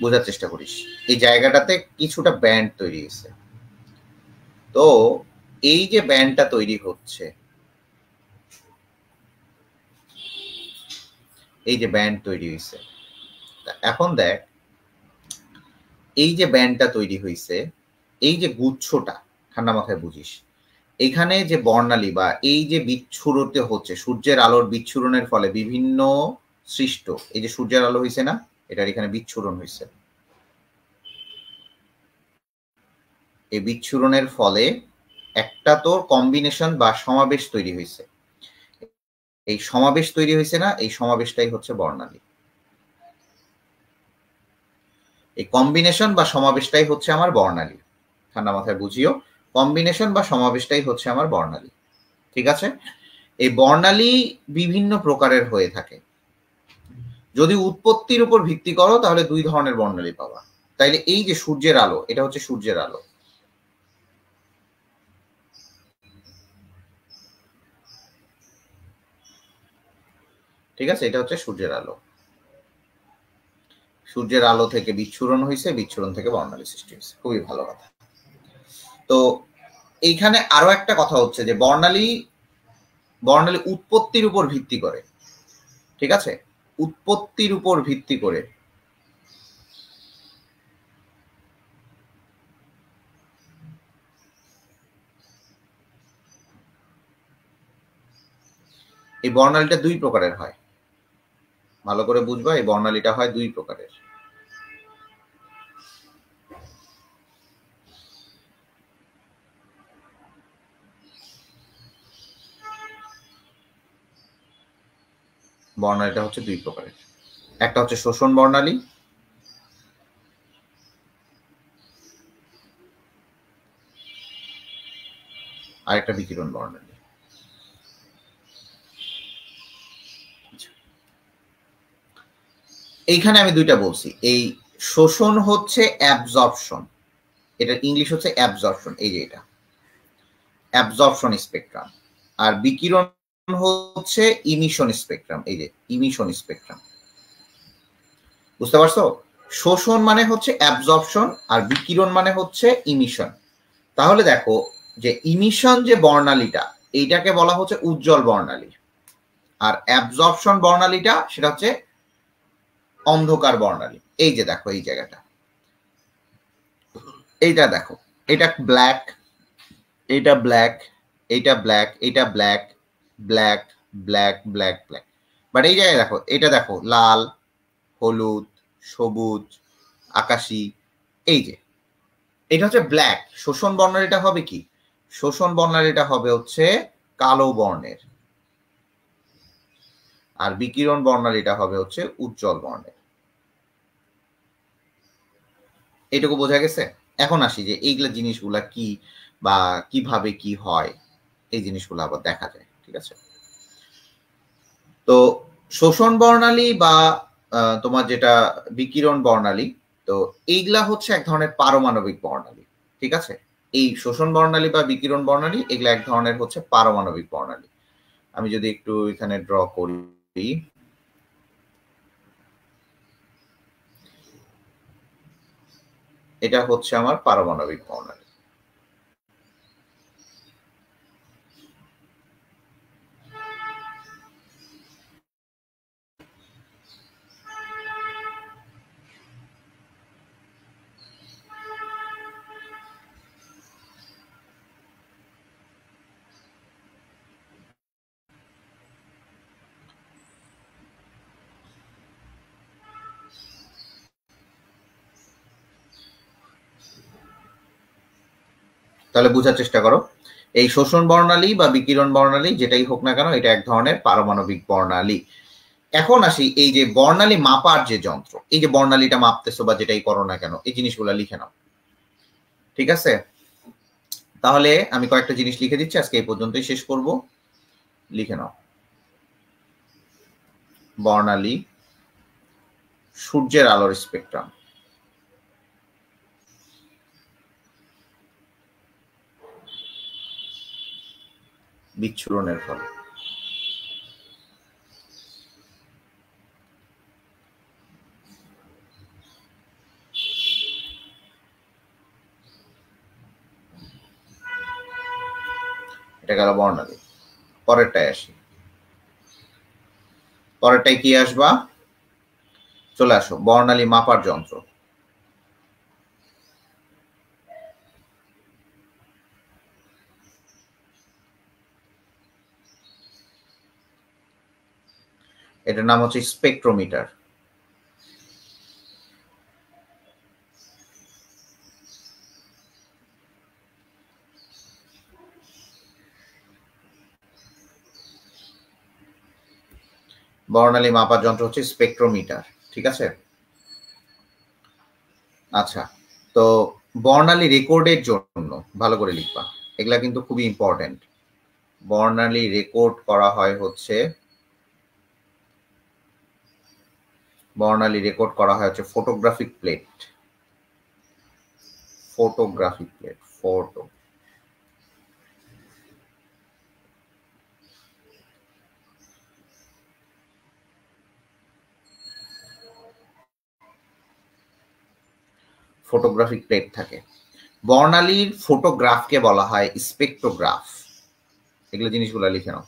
বোঝার চেষ্টা করিস, এই জায়গাটাতে কিছুটা ব্যান্ড তৈরি হয়েছে। তো এই যে ব্যান্ডটা তৈরি হচ্ছে, এই যে ব্যান্ড তৈরি হয়েছে, এখন দেখ এই যে ব্যান্ডটা তৈরি হয়েছে, এই যে গুচ্ছটা, ঠান্ডা মাথায় বুঝিস, এখানে যে বর্ণালী বা এই যে বিচ্ছুরিত হচ্ছে, সূর্যের আলোর বিচ্ছুরণের ফলে বিভিন্ন সৃষ্ট, এই যে সূর্যের আলো হয়েছে না, এটার এখানে বিচ্ছুরণ হয়েছে। এই বিচ্ছুরণের ফলে একটা তোর কম্বিনেশন বা সমাবেশ তৈরি হয়েছে। এই সমাবেশ তৈরি হয়েছে না, এই সমাবেশটাই হচ্ছে বর্ণালী। এই কম্বিনেশন বা সমাবেশটাই হচ্ছে আমার বর্ণালী। ঠান্ডা মাথায় বুঝিও, কম্বিনেশন বা সমাবেশটাই হচ্ছে আমার বর্ণালী। ঠিক আছে? এই বর্ণালী বিভিন্ন প্রকারের হয়ে থাকে। যদি উৎপত্তির উপর ভিত্তি করো তাহলে 2 ধরনের বর্ণালী পাবা। তাইলে এই যে সূর্যের আলো, এটা হচ্ছে সূর্যের আলো। ঠিক আছে, এটা হচ্ছে সূর্যের আলো। সূর্যের আলো থেকে বিচ্ছুরণ হয়েছে, বিচ্ছুরণ থেকে বর্ণালী সৃষ্টি হয়েছে। খুবই ভালো কথা। তো এইখানে আরো একটা কথা হচ্ছে যে বর্ণালী উৎপত্তির উপর ভিত্তি করে। ঠিক আছে, উৎপত্তির উপর ভিত্তি করে এই বর্ণালীটা 2 প্রকারের হয়। ভালো করে বুঝবা, এই বর্ণালীটা হয় 2 প্রকারের। বর্ণালীটা হচ্ছে 2 প্রকারের। একটা হচ্ছে শোষণ বর্ণালী, আর একটা বিকিরণ বর্ণালী। এইখানে আমি 2টা বলছি। এই শোষণ হচ্ছে অ্যাবজর্পশন, এটার ইংলিশ হচ্ছে অ্যাবজর্পশন, এই যে এটা অ্যাবজর্পশন স্পেকট্রাম। আর বিকিরণ হচ্ছে ইমিশন স্পেকট্রাম, এই যে ইমিশন স্পেকট্রাম। বুঝতে পারছো? শোষণ মানে হচ্ছে অ্যাবজর্পশন আর বিকিরণ মানে হচ্ছে ইমিশন। তাহলে দেখো যে ইমিশন যে বর্ণালীটা, এইটাকে বলা হচ্ছে উজ্জ্বল বর্ণালী, আর অ্যাবজর্পশন বর্ণালীটা সেটা হচ্ছে অন্ধকার বর্ণালী। এই যে দেখো এই জায়গাটা, এইটা দেখো, এটা ব্ল্যাক, এইটা ব্ল্যাক, এইটা ব্ল্যাক, এইটা black, black black black black. But এই জায়গায় দেখো, এটা দেখো লাল, হলুদ, সবুজ, আকাশী, এই যে এটা হচ্ছে ব্ল্যাক। শোষণ বর্ণালীটা হবে কি? শোষণ বর্ণালীটা হবে হচ্ছে কালো বর্ণের, আর বিকিরণ বর্ণালীটা হবে হচ্ছে উজ্জ্বল বর্ণের। এটুকু বোঝা গেছে? এখন আসি যে এইগুলা জিনিসগুলা কি বা কিভাবে কি হয়, এই জিনিসগুলো আবার দেখা যায়। ঠিক আছে, তো শোষণ বর্ণালী বা তোমার যেটা বিকিরণ বর্ণালী, তো এইগুলা হচ্ছে এক ধরনের পারমাণবিক বর্ণালী। ঠিক আছে, এই শোষণ বর্ণালী বা বিকিরণ বর্ণালী এগুলা এক ধরনের হচ্ছে পারমাণবিক বর্ণালী। আমি যদি একটু এখানে ড্র করি, এটা হচ্ছে আমার পারমাণবিক বর্ণালী। তাহলে বোঝার চেষ্টা করো, এই শোষণ বর্ণালী বা বিকিরণ বর্ণালী যেটাই হোক না কেন, এটা এক ধরনের পারমাণবিক বর্ণালী। এখন আসি এই যে বর্ণালী মাপার যে যন্ত্র, এই যে বর্ণালীটা মাপতেছো বা যেটাই করো না কেন, এই জিনিসগুলো লিখে নাও। ঠিক আছে, তাহলে আমি কয়েকটা জিনিস লিখে দিচ্ছি, আজকে এই পর্যন্তই শেষ করব। লিখে নাও, বর্ণালী, সূর্যের আলোর স্পেকট্রাম, বিচ্ছুরণের ফলে, এটা গেল বর্ণালী। পরেরটায় আসি, পরেরটায় কি আসবা? চলে আসো, বর্ণালী মাপার যন্ত্র। এটার নাম হচ্ছে স্পেকট্রোমিটার। বর্ণালী মাপার যন্ত্র হচ্ছে স্পেকট্রোমিটার। ঠিক আছে, আচ্ছা, তো বর্ণালী রেকর্ডের জন্য ভালো করে লিখবা, এগুলা কিন্তু খুবই ইম্পর্টেন্ট। বর্ণালী রেকর্ড করা হয় হচ্ছে, বর্ণালী রেকর্ড করা হয় হচ্ছে photographic plate, photographic plate, photo. Photographic plate থাকে। বর্ণালীর ফটোগ্রাফকে বলা হয় স্পেকট্রোগ্রাফ। এগুলো জিনিসগুলো লিখে নাও,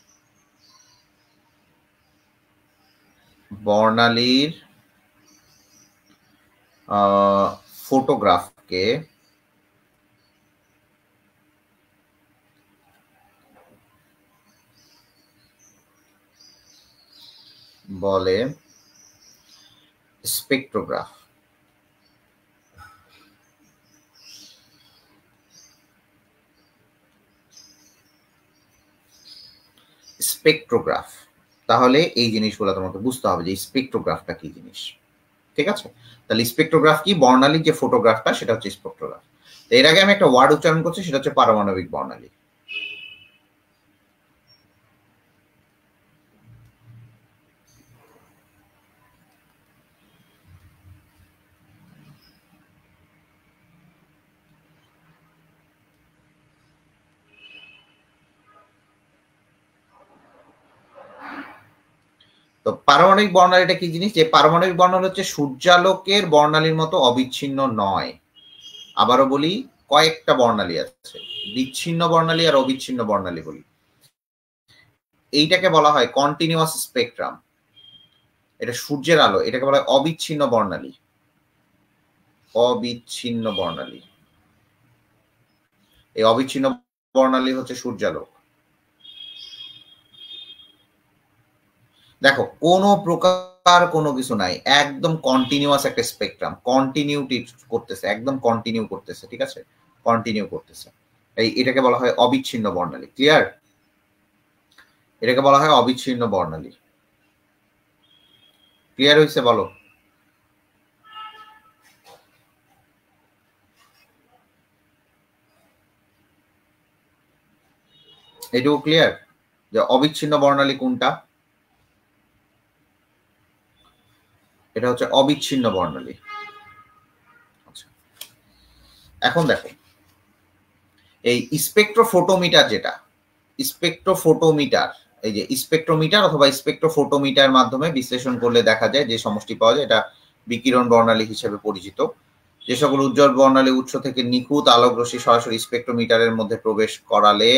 বর্ণালীর ফটোগ্রাফকে বলে স্পেকট্রোগ্রাফ। স্পেকট্রোগ্রাফ, তাহলে এই জিনিসগুলো তোমাকে বুঝতে হবে যে স্পেকট্রোগ্রাফটা কি জিনিস। ঠিক আছে, তাহলে স্পেকট্রোগ্রাফ কি? বর্ণালীর যে ফটোগ্রাফটা সেটা হচ্ছে স্পেকট্রোগ্রাফ। এর আগে আমি একটা ওয়ার্ড উচ্চারণ করছি, সেটা হচ্ছে পারমাণবিক বর্ণালী। তো পারমাণবিক বর্ণালীটা কি জিনিস? যে পারমাণবিক বর্ণালী হচ্ছে সূর্যালোকের বর্ণালীর মতো অবিচ্ছিন্ন নয়। আবারও বলি, কয়েকটা বর্ণালী আছে, বিচ্ছিন্ন বর্ণালী আর অবিচ্ছিন্ন বর্ণালী বলি। এইটাকে বলা হয় কন্টিনিউয়াস স্পেকট্রাম। এটা সূর্যের আলো, এটাকে বলা হয় অবিচ্ছিন্ন বর্ণালী, অবিচ্ছিন্ন বর্ণালী। এই অবিচ্ছিন্ন বর্ণালী হচ্ছে সূর্যালোক। দেখো, কোন প্রকার আর কোনো কিছু নাই, একদম কন্টিনিউয়াস একটা স্পেকট্রাম, কন্টিনিউটি করতেছে, একদম কন্টিনিউ করতেছে, ঠিক আছে, কন্টিনিউ করতেছে। এটাকে বলা হয় অবিচ্ছিন্ন বর্ণালী। ক্লিয়ার? এটাকে বলা হয় অবিচ্ছিন্ন বর্ণালী। ক্লিয়ার হয়েছে? বলো। এটুকু ক্লিয়ার যে অবিচ্ছিন্ন বর্ণালী কোনটা? এটা হচ্ছে অবিচ্ছিন্ন বর্ণালী। আচ্ছা, এখন দেখো এই স্পেকট্রোফোটোমিটার, যেটা স্পেকট্রোফোটোমিটার, এই যে স্পেকট্রোমিটার অথবা স্পেকট্রোফোটোমিটার মাধ্যমে বিশ্লেষণ করলে দেখা যায় যে সমষ্টি পাওয়া যায়, এটা বিকিরণ বর্ণালী হিসেবে পরিচিত। যে সকল উজ্জ্বল বর্ণালী উৎস থেকে নিখুঁত আলোক রশ্মি সরাসরি স্পেকট্রোমিটারের মধ্যে প্রবেশ করালে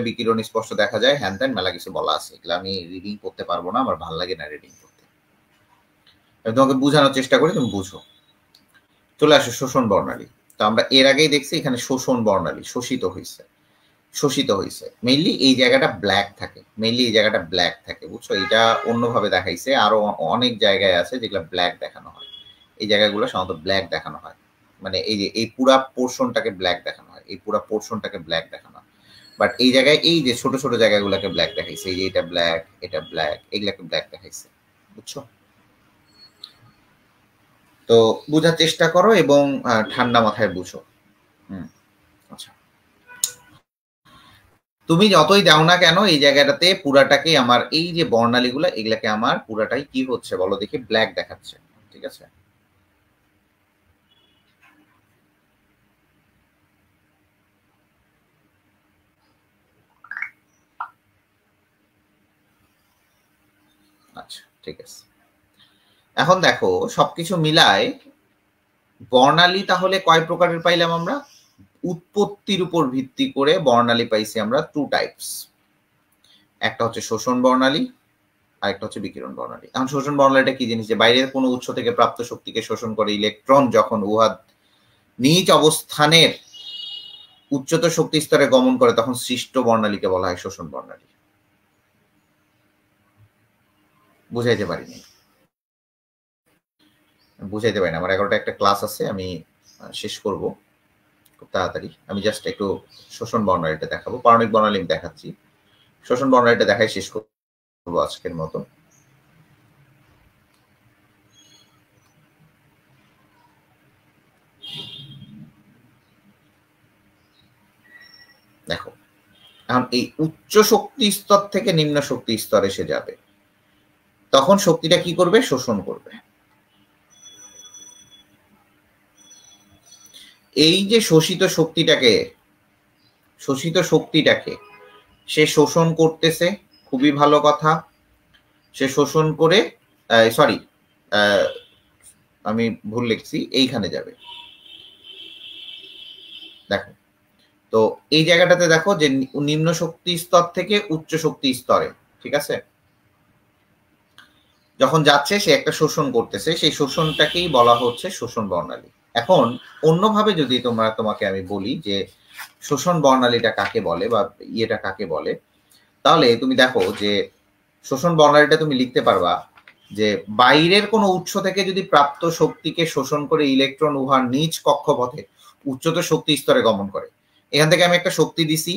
বিকিরণ স্পষ্ট দেখা যায়, হ্যান ত্যান মেলা কিছু বলা আছে, এগুলো আমি রিডিং করতে পারবো না, আমার ভালো লাগে না রিডিং করতে। তোমাকে বোঝানোর চেষ্টা করি, তুমি বুঝো। চলে আসে শোষণ বর্ণালী। তো আমরা এর আগেই দেখছি এখানে শোষণ বর্ণালী, শোষিত হয়েছে। মেইনলি এই জায়গাটা ব্ল্যাক থাকে, বুঝছো? এটা অন্যভাবে দেখাইছে, আরো অনেক জায়গায় আছে যেগুলো ব্ল্যাক দেখানো হয়। এই জায়গাগুলো সাধারণত ব্ল্যাক দেখানো হয়, মানে এই যে এই পুরা পোর্শনটাকে ব্ল্যাক দেখানো হয়, বাট এই জায়গায় এই যে ছোট ছোট জায়গাগুলোকে ব্ল্যাক দেখাইছে, এই যে এটা ব্ল্যাক, এগুলাকে ব্ল্যাক দেখাইছে, বুঝছো? তো বোঝার চেষ্টা করো এবং ঠান্ডা মাথায় বুঝো। আচ্ছা, তুমি যতই দাও না কেন এই জায়গাটাতে পুরাটাকে আমার এই যে বর্ণালীগুলো, এগুলাকে আমার পুরাটাই কি হচ্ছে বলো দেখি, ব্ল্যাক দেখাচ্ছে, ঠিক আছে? আচ্ছা, ঠিক আছে। এখন দেখো সবকিছু মিলায় বর্ণালী তাহলে কয় প্রকারের পাইলাম আমরা? উৎপত্তির উপর ভিত্তি করে বর্ণালী পাইছি আমরা 2 টাইপস। একটা হচ্ছে শোষণ বর্ণালী, আর একটা হচ্ছে বিকিরণ বর্ণালী। এখন শোষণ বর্ণালীটা কি জিনিস? যে বাইরের কোনো উৎস থেকে প্রাপ্ত শক্তিকে শোষণ করে ইলেকট্রন যখন উহা নিজ অবস্থানের উচ্চতর শক্তি স্তরে গমন করে তখন সৃষ্ট বর্ণালীকে বলা হয় শোষণ বর্ণালী। বুঝাইতে পারিনি, আমার 11টা একটা ক্লাস আছে, আমি শেষ করব খুব তাড়াতাড়ি। আমি জাস্ট একটু শোষণ বর্ণালীটা দেখাবো, পারমাণবিক বর্ণালী দেখাচ্ছি, শোষণ বর্ণালীটা দেখাই শেষ করবো আজকের মতো। দেখো এখন এই উচ্চ শক্তি স্তর থেকে নিম্ন শক্তি স্তরে এসে যাবে, তখন শক্তিটা কি করবে? শোষণ করবে। এই যে শোষিত শক্তিটাকে সে শোষণ করতেছে, খুবই ভালো কথা। সে শোষণ করে, সরি আমি ভুল লিখছি, এইখানে যাবে। দেখো তো এই জায়গাটাতে দেখো যে নিম্ন শক্তি স্তর থেকে উচ্চ শক্তি স্তরে, ঠিক আছে, যখন যাচ্ছে সে একটা শোষণ করতেছে, সেই শোষণটাকেই বলা হচ্ছে শোষণ বর্ণালী। এখন অন্যভাবে যদি তোমাকে আমি বলি যে শোষণ বর্ণালীটা কাকে বলে বা ইয়েটা কাকে বলে, তাহলে তুমি দেখো যে শোষণ বর্ণালীটা তুমি লিখতে পারবা যে বাইরের কোনো উৎস থেকে যদি প্রাপ্ত শক্তিকে শোষণ করে ইলেকট্রন উহার নিজ কক্ষপথে উচ্চতর শক্তি স্তরে গমন করে। এখান থেকে আমি একটা শক্তি দিছি,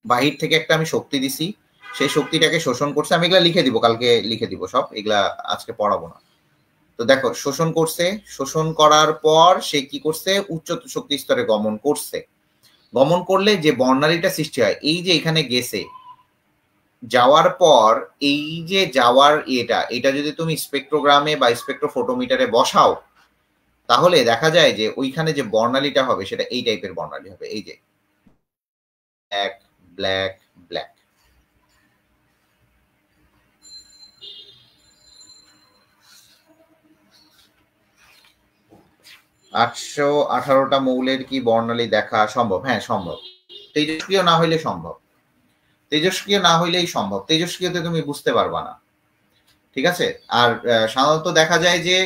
বাহির থেকে একটা আমি শক্তি দিছি, সেই শক্তিটাকে শোষণ করছে। আমি এগুলা লিখে দিব, কালকে লিখে দিব সব, এগুলা আজকে পড়াবো না। তো দেখো শোষণ করছে, শোষণ করার পর সে কি করছে? উচ্চতর শক্তি স্তরে গমন করলে যে বর্ণালীটা সৃষ্টি হয়, এই যে এখানে গেছে, যাওয়ার পর এই যে যাওয়ার এটা যদি তুমি স্পেকট্রোগ্রামে বা স্পেকট্রোফোটোমিটারে বসাও, তাহলে দেখা যায় যে ওইখানে যে বর্ণালীটা হবে সেটা এই টাইপের বর্ণালী হবে, এই যে ব্ল্যাক ব্ল্যাক ব্ল্যাক। আটশো 18টা মৌলের কি বর্ণালী দেখা সম্ভব? হ্যাঁ সম্ভব, তেজস্ক্রিয় না হইলে সম্ভব, তেজস্ক্রিয় না হইলেই সম্ভব, তেজস্ক্রিয়তে তুমি বুঝতে পারবা না, ঠিক আছে? আর সাধারণত দেখা যায় যে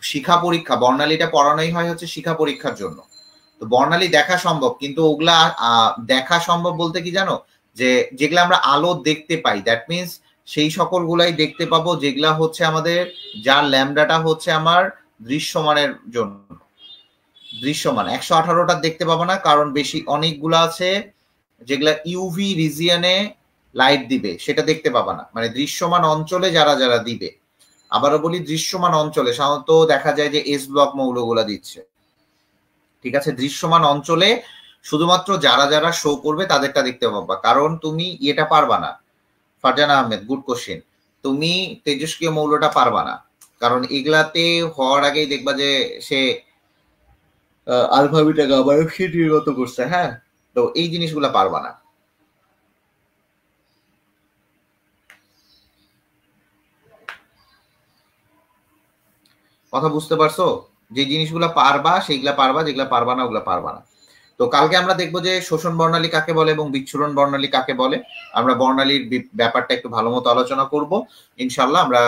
শিখা পরীক্ষা, বর্ণালীটা পড়ানোই হয় হচ্ছে শিখা পরীক্ষার জন্য। তো বর্ণালী দেখা সম্ভব, কিন্তু ওগুলা দেখা সম্ভব বলতে কি জানো, যে যেগুলো আমরা আলো দেখতে পাই, দ্যাট মিনস সেই সকলগুলাই দেখতে পাবো যেগুলা হচ্ছে আমাদের, যার ল্যামডাটা হচ্ছে আমার দৃশ্যমানের জন্য দৃশ্যমান। 118টা দেখতে পাবো না, কারণ বেশি অনেকগুলো আছে যেগুলা ইউভি রিজিয়নে লাইট দিবে, সেটা দেখতে পাবা না, মানে দৃশ্যমান অঞ্চলে যারা যারা দিবে। আবারও বলি, দৃশ্যমান অঞ্চলে সাধারণত দেখা যায় যে এস ব্লক মৌলগুলা দিচ্ছে, ঠিক আছে। দৃশ্যমান অঞ্চলে শুধুমাত্র যারা যারা শো করবে তাদেরটা দেখতে পাবা, কারণ তুমি এটা পারবা না। Farzana Ahmed, good question. তুমি তেজস্ক্রিয় মৌলটা পারবা না, কারণ এগুলাতে হওয়ার আগেই দেখবা যে সে আলফা বিটা গামা সে নির্গত করছে, হ্যাঁ। তো এই জিনিসগুলা পারবা না। কথা বুঝতে পারছো? যে জিনিসগুলা পারবা সেইগুলা পারবা, যেগুলা পারবা না ওগুলা পারবা না। তো কালকে আমরা দেখবো যে শোষণ বর্ণালী কাকে বলে এবং বিচ্ছুরণ বর্ণালী কাকে বলে। আমরা বর্ণালীর ব্যাপারটা একটু ভালো মতো আলোচনা করব ইনশাল্লাহ। আমরা